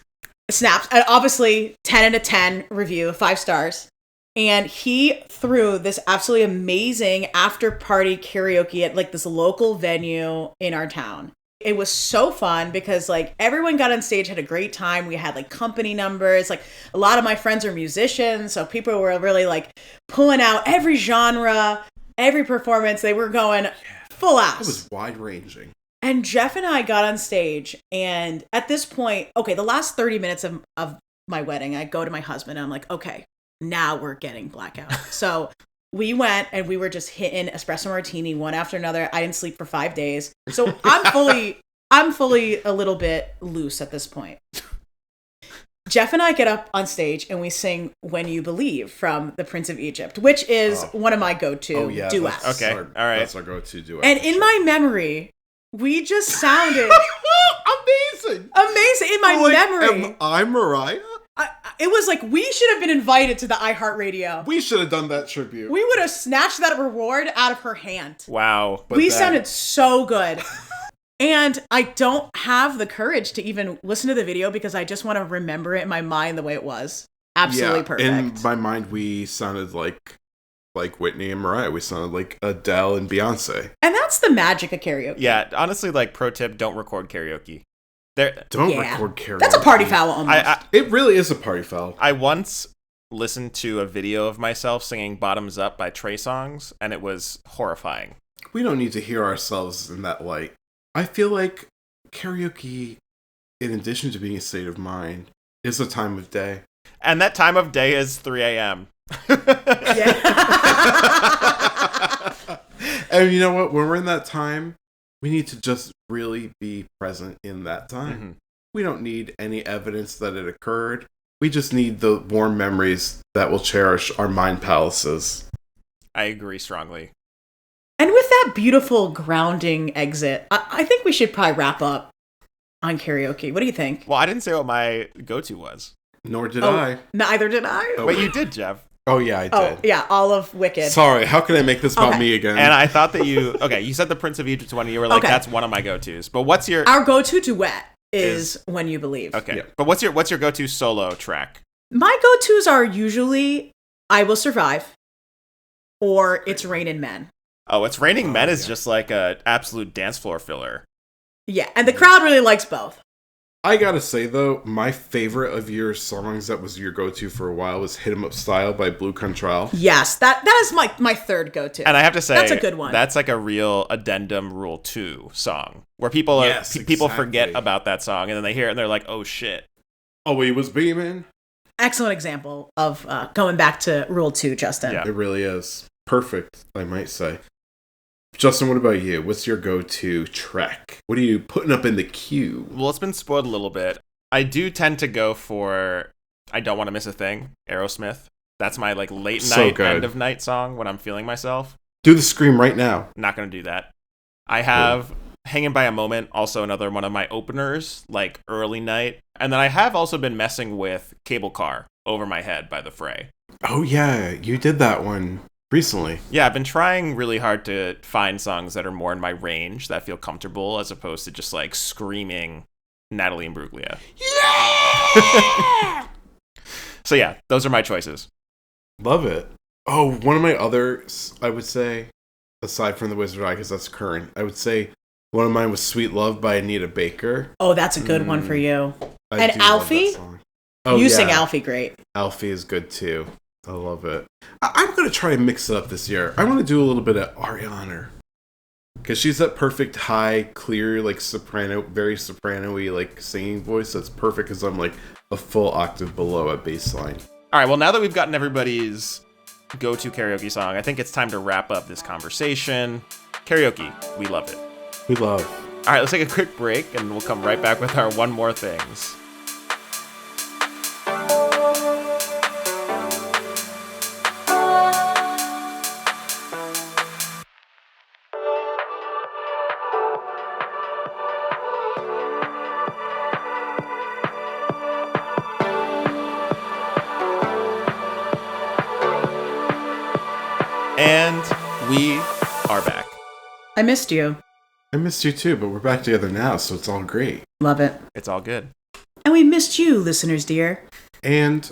And obviously, 10 out of 10 review, 5 stars. And he threw this absolutely amazing after-party karaoke at like this local venue in our town. It was so fun because like everyone got on stage, had a great time. We had like company numbers. Like a lot of my friends are musicians, so people were really like pulling out every genre, every performance. They were going full ass. It was wide-ranging. And Geoff and I got on stage, and at this point, okay, the last 30 minutes of my wedding, I go to my husband and I'm like, okay, now we're getting blackout. So we went and we were just hitting espresso martini one after another. I didn't sleep for 5 days. So I'm fully a little bit loose at this point. Geoff and I get up on stage and we sing When You Believe from The Prince of Egypt, which is one of my go-to duets. Okay, all right. That's our go-to duet. And in my memory, we just sounded amazing. In my memory. Am I Mariah? It was like we should have been invited to the iHeartRadio. We should have done that tribute. We would have snatched that reward out of her hand. Wow. We sounded so good. And I don't have the courage to even listen to the video because I just want to remember it in my mind the way it was. Absolutely perfect. In my mind, we sounded like Whitney and Mariah. We sounded like Adele and Beyonce. And that's the magic of karaoke. Yeah, honestly, like pro tip, don't record karaoke. Don't record karaoke. That's a party foul almost. It really is a party foul. I once listened to a video of myself singing Bottoms Up by Trey Songz, and it was horrifying. We don't need to hear ourselves in that light. I feel like karaoke, in addition to being a state of mind, is a time of day. And that time of day is 3 a.m. And you know what? When we're in that time, we need to just really be present in that time. Mm-hmm. We don't need any evidence that it occurred. We just need the warm memories that will cherish our mind palaces. I agree strongly. And with that beautiful grounding exit, I think we should probably wrap up on karaoke. What do you think? Well, I didn't say what my go-to was. Nor did I. Neither did I. Wait, you did, Geoff. Oh, yeah, I did. Oh, yeah, all of Wicked. Sorry, how can I make this about me again? And I thought that you said the Prince of Egypt one, and you were like, that's one of my go-tos. But what's your... Our go-to duet is When You Believe. Okay. Yeah. But what's your go-to solo track? My go-tos are usually I Will Survive or It's Raining Men. Oh, It's Raining Men is just like a absolute dance floor filler. Yeah, and the crowd really likes both. I gotta say, though, my favorite of your songs that was your go-to for a while was Hit 'Em Up Style by Blue Contrail. Yes, that is my third go-to. And I have to say, that's a good one. That's like a real Addendum Rule 2 song, where people people forget about that song, and then they hear it and they're like, oh shit. Oh, he was beaming. Excellent example of going back to Rule 2, Justin. Yeah. It really is. Perfect, I might say. Justin, what about you? What's your go-to track? What are you putting up in the queue? Well, it's been spoiled a little bit. I do tend to go for I Don't Want to Miss a Thing, Aerosmith. That's my like late night, end of night song when I'm feeling myself. Do the scream right now. Not going to do that. I have Hanging by a Moment, also another one of my openers, like early night. And then I have also been messing with Cable Car, Over My Head by The Fray. Oh yeah, you did that one recently. Yeah, I've been trying really hard to find songs that are more in my range, that feel comfortable, as opposed to just like screaming Natalie Imbruglia. Yeah! So yeah, those are my choices. Love it. Oh, one of my others, I would say, aside from The Wizard Eye, because that's current, I would say one of mine was Sweet Love by Anita Baker. Oh, that's a good one for you. I and Alfie? You sing Alfie great. Alfie is good too. I love it. I'm going to try and mix it up this year. I want to do a little bit of Ariana. Because she's that perfect high, clear, like soprano, very soprano-y, like singing voice. That's perfect because I'm like a full octave below at baseline. All right, well, now that we've gotten everybody's go-to karaoke song, I think it's time to wrap up this conversation. Karaoke, we love it. We love. All right, let's take a quick break, and we'll come right back with our One More Things. And we are back. I missed you. I missed you too, but we're back together now, so it's all great. Love it. It's all good. And we missed you, listeners dear. And,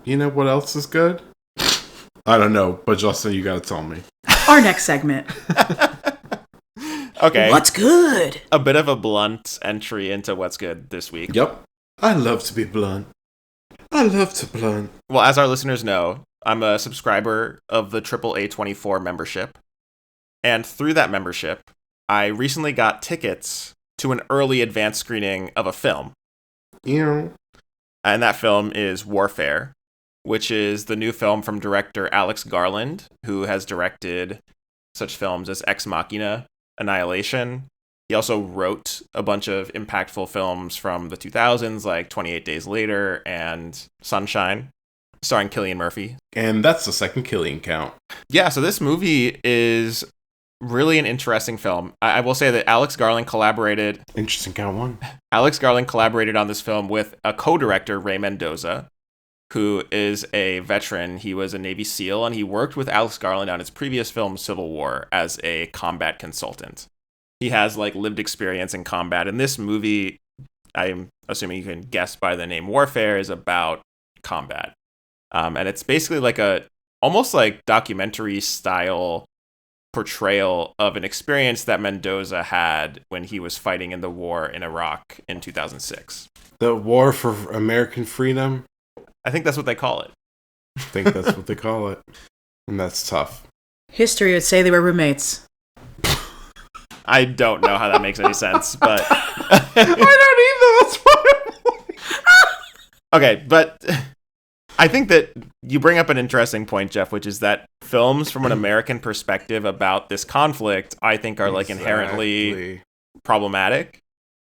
you know what else is good? I don't know, but Justin, you gotta tell me. Our next segment. Okay. What's good? A bit of a blunt entry into what's good this week. Yep. I love to be blunt. I love to blunt. Well, as our listeners know, I'm a subscriber of the AAA24 membership. And through that membership, I recently got tickets to an early advance screening of a film. Yeah. And that film is Warfare, which is the new film from director Alex Garland, who has directed such films as Ex Machina, Annihilation. He also wrote a bunch of impactful films from the 2000s, like 28 Days Later and Sunshine, starring Cillian Murphy. And that's the second Cillian count. Yeah, so this movie is really an interesting film. I will say that Alex Garland collaborated... Interesting count one. Alex Garland collaborated on this film with a co-director, Ray Mendoza, who is a veteran. He was a Navy SEAL, and he worked with Alex Garland on his previous film, Civil War, as a combat consultant. He has like lived experience in combat, and this movie, I'm assuming you can guess by the name Warfare, is about combat. And it's basically like a almost like documentary style portrayal of an experience that Mendoza had when he was fighting in the war in Iraq in 2006. The war for American freedom? I think that's what they call it. I think that's what they call it. And that's tough. History would say they were roommates. I don't know how that makes any sense, but... I don't either, that's what Okay, but I think that you bring up an interesting point, Geoff, which is that films from an American perspective about this conflict, I think, are like inherently problematic.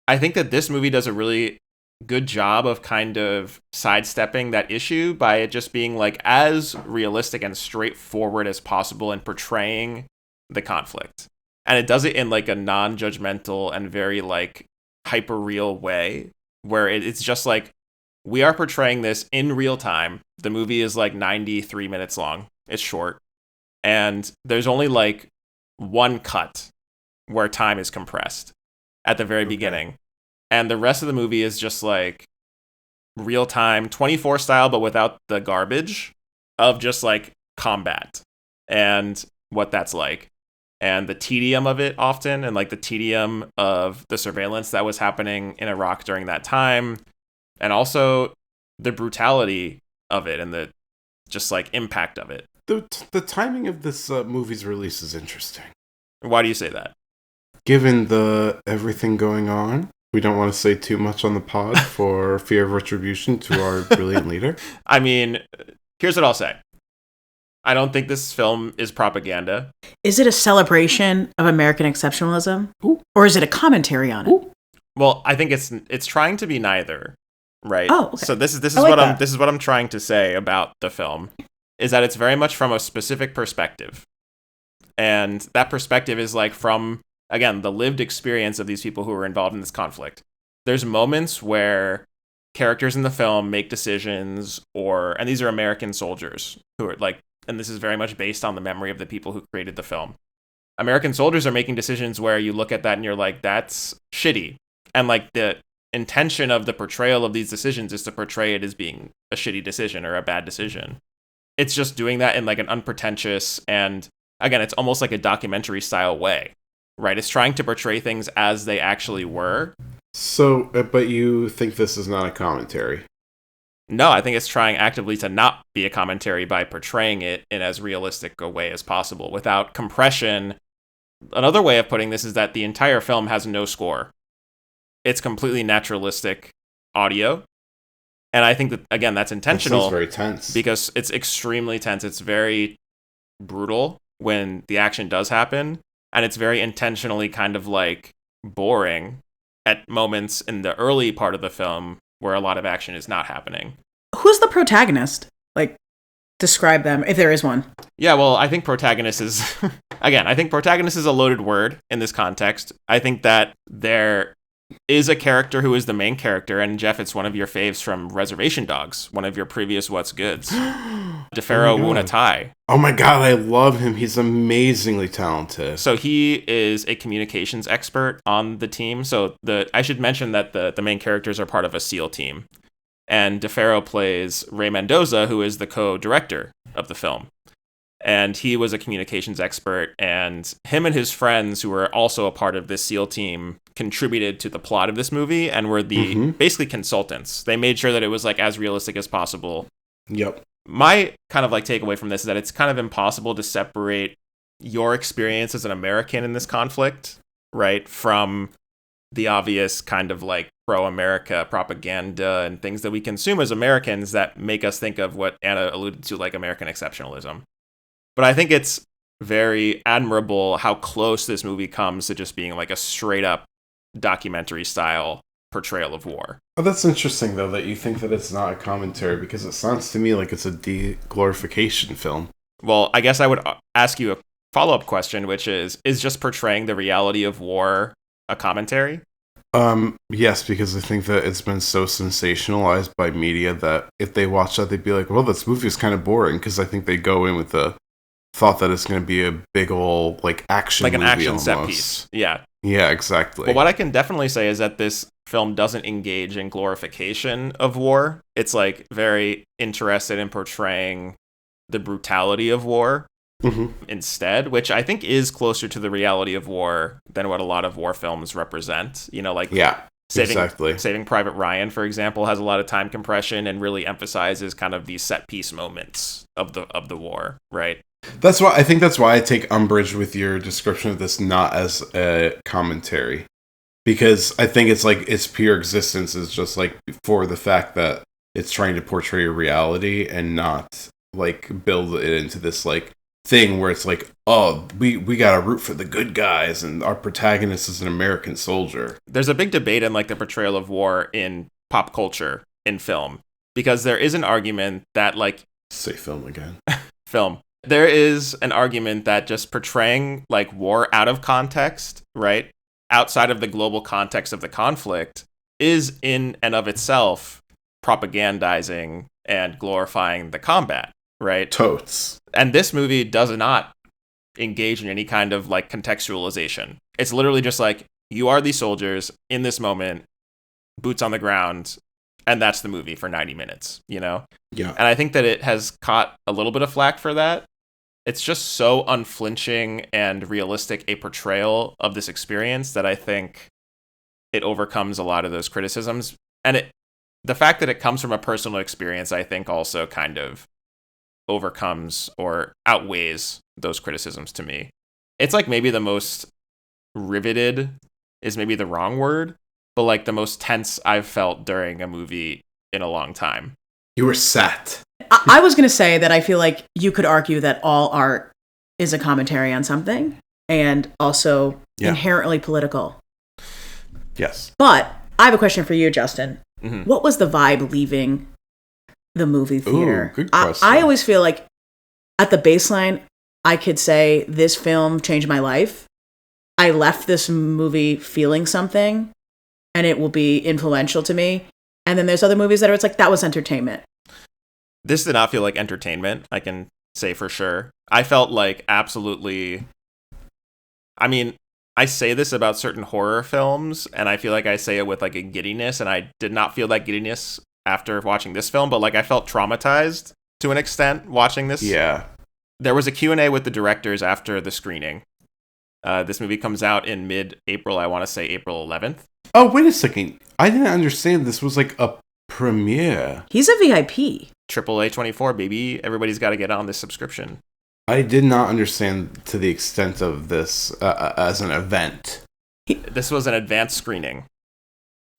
I think that this movie does a really good job of kind of sidestepping that issue by it just being like as realistic and straightforward as possible in portraying the conflict. And it does it in like a non-judgmental and very like hyper-real way where it's just like, we are portraying this in real time. The movie is like 93 minutes long. It's short. And there's only like one cut where time is compressed at the very beginning. And the rest of the movie is just like real time, 24 style, but without the garbage of just like combat and what that's like. and the tedium of it often, and like the tedium of the surveillance that was happening in Iraq during that time, and also the brutality of it and the just like impact of it. The timing of this movie's release is interesting. Why do you say that? Given the everything going on, we don't want to say too much on the pod for fear of retribution to our brilliant leader. I mean, here's what I'll say. I don't think this film is propaganda. Is it a celebration of American exceptionalism? Ooh. Or is it a commentary on it? Ooh. Well, I think it's trying to be neither, right? Oh, okay. So this is like this is what I'm trying to say about the film, is that it's very much from a specific perspective. And that perspective is like from, again, the lived experience of these people who were involved in this conflict. There's moments where characters in the film make decisions, and these are American soldiers who are like, and this is very much based on the memory of the people who created the film. American soldiers are making decisions where you look at that and you're like, that's shitty. And like the intention of the portrayal of these decisions is to portray it as being a shitty decision or a bad decision. It's just doing that in like an unpretentious and, again, it's almost like a documentary style way, right? It's trying to portray things as they actually were. So, but you think this is not a commentary? No, I think it's trying actively to not be a commentary by portraying it in as realistic a way as possible without compression. Another way of putting this is that the entire film has no score. It's completely naturalistic audio. And I think that, again, that's intentional. That sounds very tense. Because it's extremely tense. It's very brutal when the action does happen. And it's very intentionally kind of like boring at moments in the early part of the film where a lot of action is not happening. Who's the protagonist? Like, describe them, if there is one. Yeah, well, I think protagonist is, again, I think protagonist is a loaded word in this context. I think that there is a character who is the main character, and Geoff, it's one of your faves from Reservation Dogs, one of your previous What's Goods. DeFaro Wunatai. Oh my god, I love him. He's amazingly talented. So he is a communications expert on the team. So I should mention that the main characters are part of a SEAL team. And DeFaro plays Ray Mendoza, who is the co-director of the film. And he was a communications expert, and him and his friends, who were also a part of this SEAL team, contributed to the plot of this movie and were the basically consultants. They made sure that it was like as realistic as possible. Yep. My kind of like takeaway from this is that it's kind of impossible to separate your experience as an American in this conflict, right, from the obvious kind of like pro-America propaganda and things that we consume as Americans that make us think of what Anna alluded to, like American exceptionalism. But I think it's very admirable how close this movie comes to just being like a straight up documentary style portrayal of war. Oh, that's interesting, though, that you think that it's not a commentary, because it sounds to me like it's a de-glorification film. Well, I guess I would ask you a follow-up question, which is just portraying the reality of war a commentary? Yes, because I think that it's been so sensationalized by media that if they watch that, they'd be like, well, this movie is kind of boring, because I think they go in with the thought that it's going to be a big old, like, action movie. Like an action almost. set piece. Yeah. Yeah, exactly. But what I can definitely say is that this film doesn't engage in glorification of war. It's, like, very interested in portraying the brutality of war instead, which I think is closer to the reality of war than what a lot of war films represent. You know, like Saving Private Ryan, for example, has a lot of time compression and really emphasizes kind of these set piece moments of the war, right? That's why I take umbrage with your description of this not as a commentary, because I think it's like its pure existence is just like for the fact that it's trying to portray a reality and not like build it into this like thing where it's like, oh, we gotta root for the good guys and our protagonist is an American soldier. There's a big debate in like the portrayal of war in pop culture in film, because there is an argument that like say film again. Film. There is an argument that just portraying like war out of context, right, outside of the global context of the conflict, is in and of itself propagandizing and glorifying the combat, right? Totes. And this movie does not engage in any kind of like contextualization. It's literally just like, you are these soldiers in this moment, boots on the ground, and that's the movie for 90 minutes, you know? Yeah. And I think that it has caught a little bit of flack for that. it's just so unflinching and realistic a portrayal of this experience that I think it overcomes a lot of those criticisms. And the fact that it comes from a personal experience, I think also kind of overcomes or outweighs those criticisms to me. It's like maybe the most riveted is maybe the wrong word, but like the most tense I've felt during a movie in a long time. You were sat. I was going to say that I feel like you could argue that all art is a commentary on something and also inherently political. Yes. But I have a question for you, Justin. Mm-hmm. What was the vibe leaving the movie theater? Ooh, good question. I always feel like at the baseline, I could say this film changed my life. I left this movie feeling something and it will be influential to me. And then there's other movies that are, it's like, that was entertainment. This did not feel like entertainment, I can say for sure. I felt like absolutely... I mean, I say this about certain horror films, and I feel like I say it with like a giddiness, and I did not feel that giddiness after watching this film, but like I felt traumatized to an extent watching this. Yeah. There was a Q&A with the directors after the screening. This movie comes out in mid-April, I want to say April 11th. Oh, wait a second. I didn't understand this was like a premiere. He's a VIP. AAA 24, baby. Everybody's got to get on this subscription. I did not understand to the extent of this as an event. This was an advanced screening.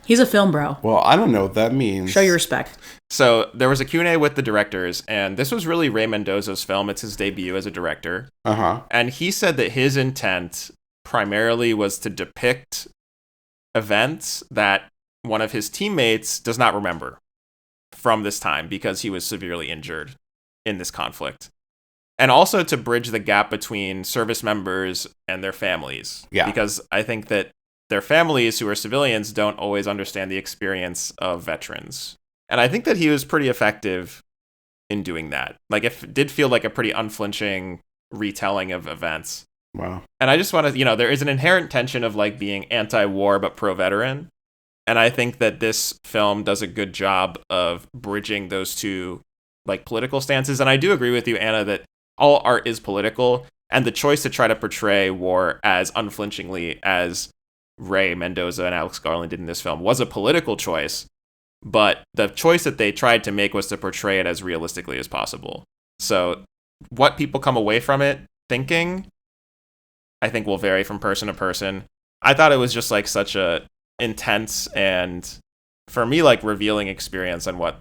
He's a film bro. Well, I don't know what that means. Show your respect. So there was a Q&A with the directors, and this was really Ray Mendoza's film. It's his debut as a director. Uh-huh. And he said that his intent primarily was to depict events that one of his teammates does not remember from this time because he was severely injured in this conflict. And also to bridge the gap between service members and their families. Yeah. Because I think that their families who are civilians don't always understand the experience of veterans. And I think that he was pretty effective in doing that. Like, it did feel like a pretty unflinching retelling of events. Wow. And I just want to, there is an inherent tension of like being anti-war but pro-veteran. And I think that this film does a good job of bridging those two like political stances. And I do agree with you, Anna, that all art is political. And the choice to try to portray war as unflinchingly as Ray Mendoza and Alex Garland did in this film was a political choice. But the choice that they tried to make was to portray it as realistically as possible. So what people come away from it thinking, I think will vary from person to person. I thought it was just like such a intense and, for me, like revealing experience on what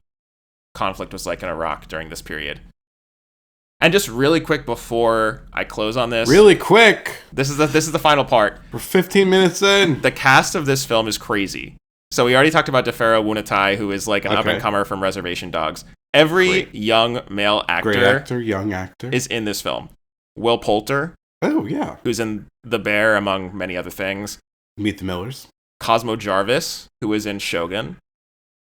conflict was like in Iraq during this period. And just really quick before I close on this. Really quick. This is the final part. We're 15 minutes in. The cast of this film is crazy. So we already talked about DeFaro Wunatai, who is like an up-and-comer from Reservation Dogs. Every young male actor, young actor, is in this film. Will Poulter. Oh, yeah. Who's in The Bear, among many other things. Meet the Millers. Cosmo Jarvis, who is in Shogun,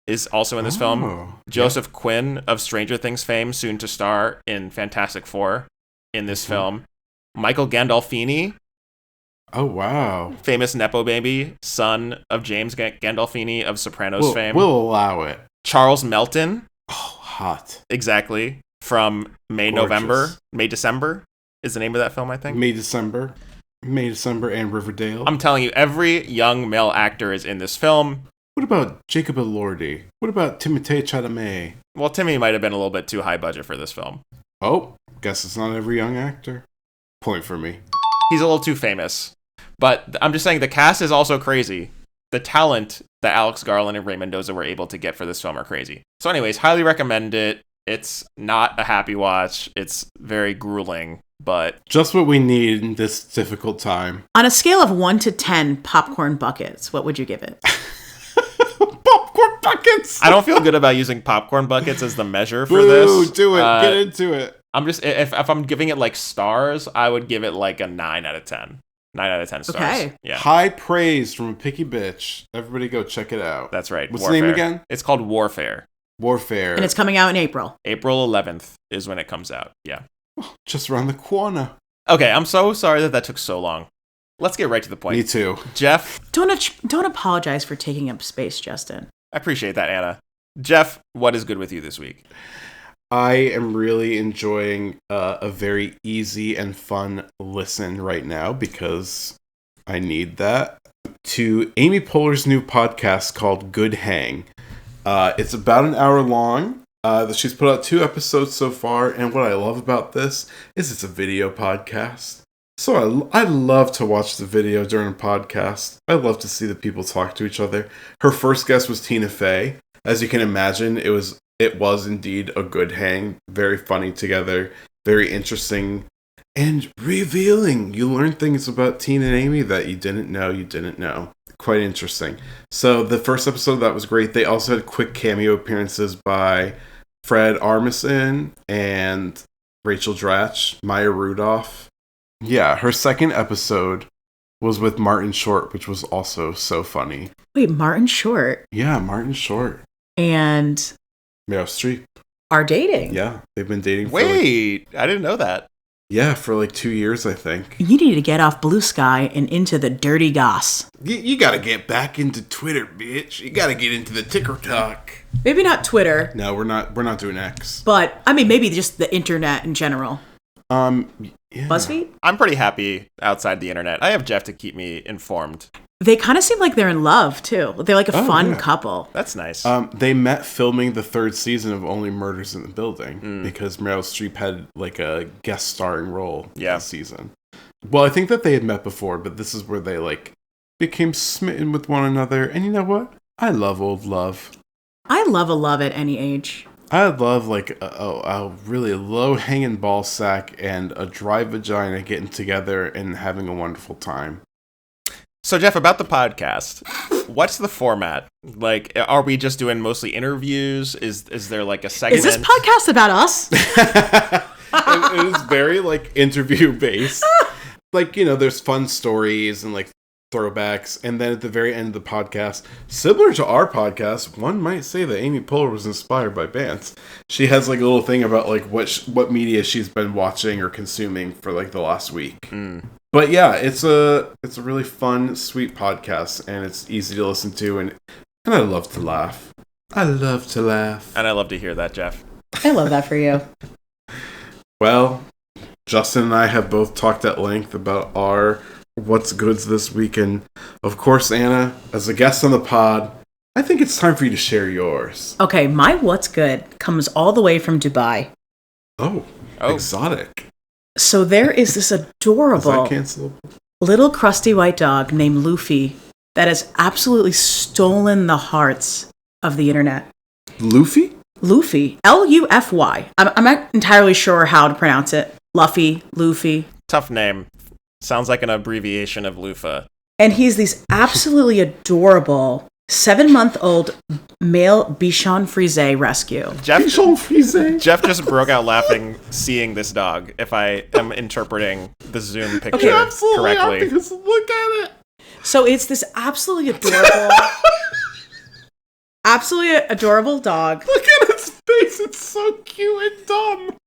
is also in this film. Joseph Quinn of Stranger Things fame, soon to star in Fantastic Four in this film. Michael Gandolfini. Oh, wow. Famous Nepo baby, son of James Gandolfini of Sopranos fame. We'll allow it. Charles Melton. Oh, hot. Exactly. From May December is the name of that film, I think. May December and Riverdale. I'm telling you, every young male actor is in this film. What about Jacob Elordi? What about Timothée Chalamet? Well, Timmy might have been a little bit too high budget for this film. Oh, guess it's not every young actor. Point for me. He's a little too famous. But I'm just saying the cast is also crazy. The talent that Alex Garland and Ray Mendoza were able to get for this film are crazy. So anyways, highly recommend it. It's not a happy watch. It's very grueling, but just what we need in this difficult time. On a scale of 1 to 10 popcorn buckets, what would you give it? Popcorn buckets! I don't feel good about using popcorn buckets as the measure for this. Boo, do it. Get into it. I'm just, if I'm giving it like stars, I would give it like a 9 out of 10. 9 out of 10 stars. Okay. Yeah. High praise from a picky bitch. Everybody go check it out. That's right. What's the name again? It's called Warfare. Warfare. And it's coming out in April. April 11th is when it comes out. Yeah. Oh, just around the corner. Okay, I'm so sorry that took so long. Let's get right to the point. Me too. Geoff. Don't apologize for taking up space, Justin. I appreciate that, Anna. Geoff, what is good with you this week? I am really enjoying a very easy and fun listen right now because I need that, to Amy Poehler's new podcast called Good Hang. It's about an hour long. She's put out 2 episodes so far, and what I love about this is it's a video podcast. So I love to watch the video during a podcast. I love to see the people talk to each other. Her first guest was Tina Fey. As you can imagine, it was indeed a good hang. Very funny together. Very interesting. And revealing. You learn things about Tina and Amy that you didn't know. Quite interesting. So the first episode, that was great. They also had quick cameo appearances by Fred Armisen and Rachel Dratch, Maya Rudolph. Yeah, her second episode was with Martin Short, which was also so funny. Wait, Martin Short? Yeah, Martin Short. And Meryl Streep. Are dating. Yeah, they've been dating for Wait, I didn't know that. Yeah, for like 2 years, I think. You need to get off Blue Sky and into the dirty goss. You gotta get back into Twitter, bitch. You gotta get into the TikTok. Maybe not Twitter. No, we're not doing X. But, I mean, maybe just the internet in general. Yeah. BuzzFeed? I'm pretty happy outside the internet. I have Geoff to keep me informed. They kind of seem like they're in love, too. They're like a fun couple. That's nice. They met filming the 3rd season of Only Murders in the Building because Meryl Streep had like a guest starring role this season. Well, I think that they had met before, but this is where they like became smitten with one another. And you know what? I love old love. I love a love at any age. I love like a really low hanging ball sack and a dry vagina getting together and having a wonderful time. So, Geoff, about the podcast, what's the format? Like, are we just doing mostly interviews? Is there like a segment? Is this podcast about us? It is very like interview based. Like, you know, there's fun stories and like throwbacks, and then at the very end of the podcast, similar to our podcast, one might say that Amy Poehler was inspired by BANTS. She has like a little thing about like what media she's been watching or consuming for like the last week. But yeah, it's a really fun, sweet podcast, and it's easy to listen to, and I love to laugh. I love to laugh. And I love to hear that, Geoff. I love that for you. Well, Justin and I have both talked at length about our What's Goods this week, and of course, Anna, as a guest on the pod, I think it's time for you to share yours. Okay, my What's Good comes all the way from Dubai. Oh. Exotic. So there is this adorable little crusty white dog named Luffy that has absolutely stolen the hearts of the internet. Luffy? Luffy. L-U-F-Y. I'm not entirely sure how to pronounce it. Luffy. Tough name. Sounds like an abbreviation of loofah. And he's this absolutely adorable 7-month-old male Bichon Frise rescue. Geoff just broke out laughing seeing this dog, if I am interpreting the Zoom picture correctly. Because look at it. So it's this absolutely adorable dog. Look at its face. It's so cute and dumb.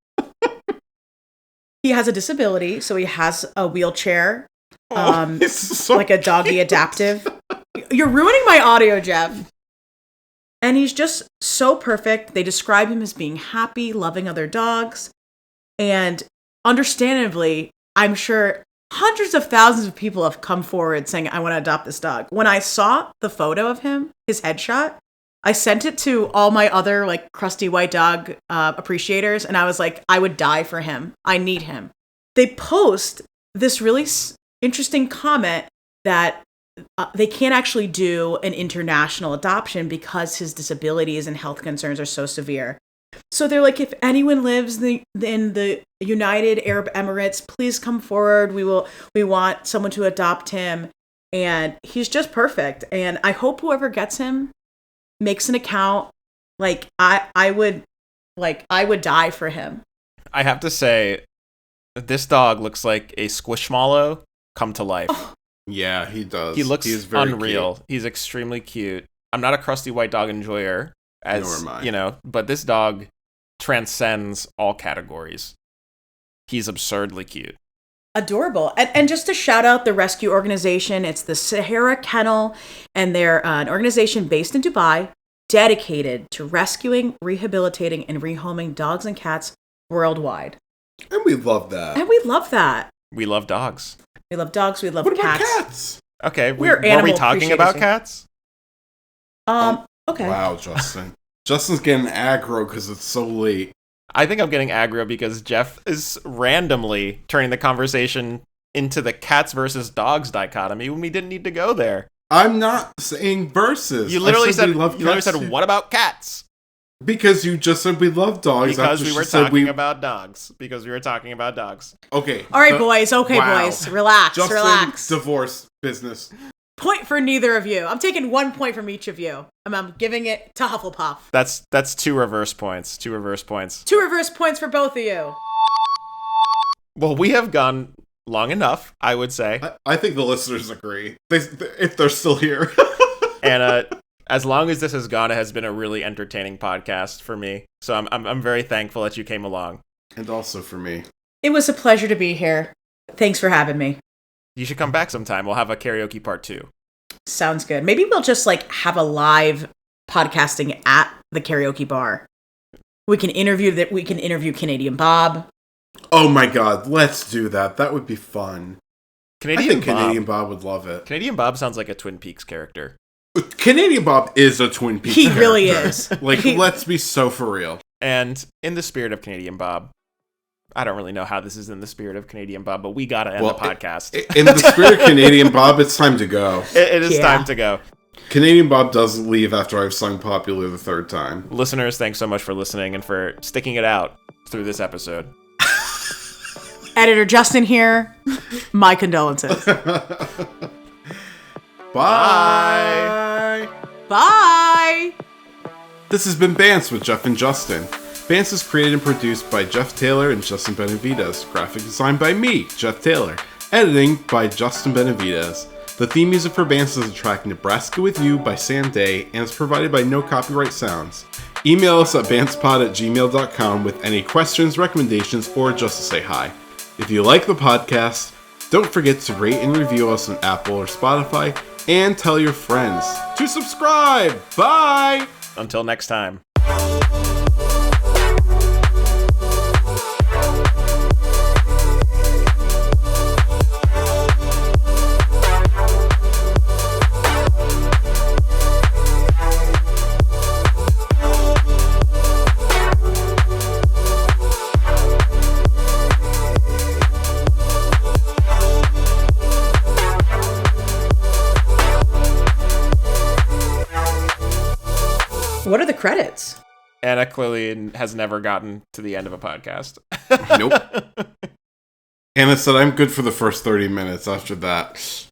He has a disability, so he has a wheelchair. So like a doggy adaptive. You're ruining my audio, Geoff. And he's just so perfect. They describe him as being happy, loving other dogs. And understandably, I'm sure hundreds of thousands of people have come forward saying, I want to adopt this dog. When I saw the photo of him, his headshot, I sent it to all my other like crusty white dog appreciators. And I was like, I would die for him. I need him. They post this really interesting comment that they can't actually do an international adoption because his disabilities and health concerns are so severe. So they're like, if anyone lives in the United Arab Emirates, please come forward. We want someone to adopt him. And he's just perfect. And I hope whoever gets him makes an account. Like I would die for him. I have to say, this dog looks like a Squishmallow come to life. Oh. Yeah, he does. He looks very unreal. Cute. He's extremely cute. I'm not a crusty white dog enjoyer, Nor am I. you know, but this dog transcends all categories. He's absurdly cute. Adorable. And just to shout out the rescue organization, it's the Sahara Kennel, and they're an organization based in Dubai, dedicated to rescuing, rehabilitating, and rehoming dogs and cats worldwide. And we love that. And we love that. We love dogs. We love dogs. We love What about cats. cats? Okay, We're were we animal talking appreciators about here. cats? Okay. Wow, Justin. Justin's getting aggro because it's so late. I think I'm getting aggro because Geoff is randomly turning the conversation into the cats versus dogs dichotomy when we didn't need to go there. I'm not saying versus. You literally I said, we love cats too. what about cats? Because you just said we love dogs. Because after we she were said talking about dogs. Because we were talking about dogs. Okay. All right, boys. Okay, wow. boys. Relax. Justin, Relax. divorce business. Point for neither of you. I'm taking 1 point from each of you. I'm giving it to Hufflepuff. That's 2 reverse points. 2 reverse points. 2 reverse points for both of you. Well, we have gone long enough, I would say. I think the listeners agree. If they're still here. And as long as this has gone, it has been a really entertaining podcast for me. So I'm very thankful that you came along. And also for me. It was a pleasure to be here. Thanks for having me. You should come back sometime. We'll have a karaoke part 2. Sounds good. Maybe we'll just have a live podcasting at the karaoke bar. We can interview Canadian Bob. Oh my god, let's do that. That would be fun. I think Bob. Canadian Bob would love it. Canadian Bob sounds like a Twin Peaks character. Canadian Bob is a Twin Peaks He character. really is. Let's be so for real. And in the spirit of Canadian Bob, I don't really know how this is in the spirit of Canadian Bob, but we gotta end the podcast. In the spirit of Canadian Bob, it's time to go. It is time to go. Canadian Bob doesn't leave after I've sung Popular the 3rd time. Listeners, thanks so much for listening and for sticking it out through this episode. Editor Justin here. My condolences. Bye. Bye. This has been BANTS with Geoff and Justin. BANTS is created and produced by Geoff Taylor and Justin Benavidez. Graphic design by me, Geoff Taylor. Editing by Justin Benavidez. The theme music for BANTS is the track Nebraska With You by Sam Day and is provided by No Copyright Sounds. Email us at bantspod@gmail.com with any questions, recommendations, or just to say hi. If you like the podcast, don't forget to rate and review us on Apple or Spotify, and tell your friends to subscribe. Bye! Until next time. What are the credits? Anna clearly has never gotten to the end of a podcast. Nope. Anna said, I'm good for the first 30 minutes. After that,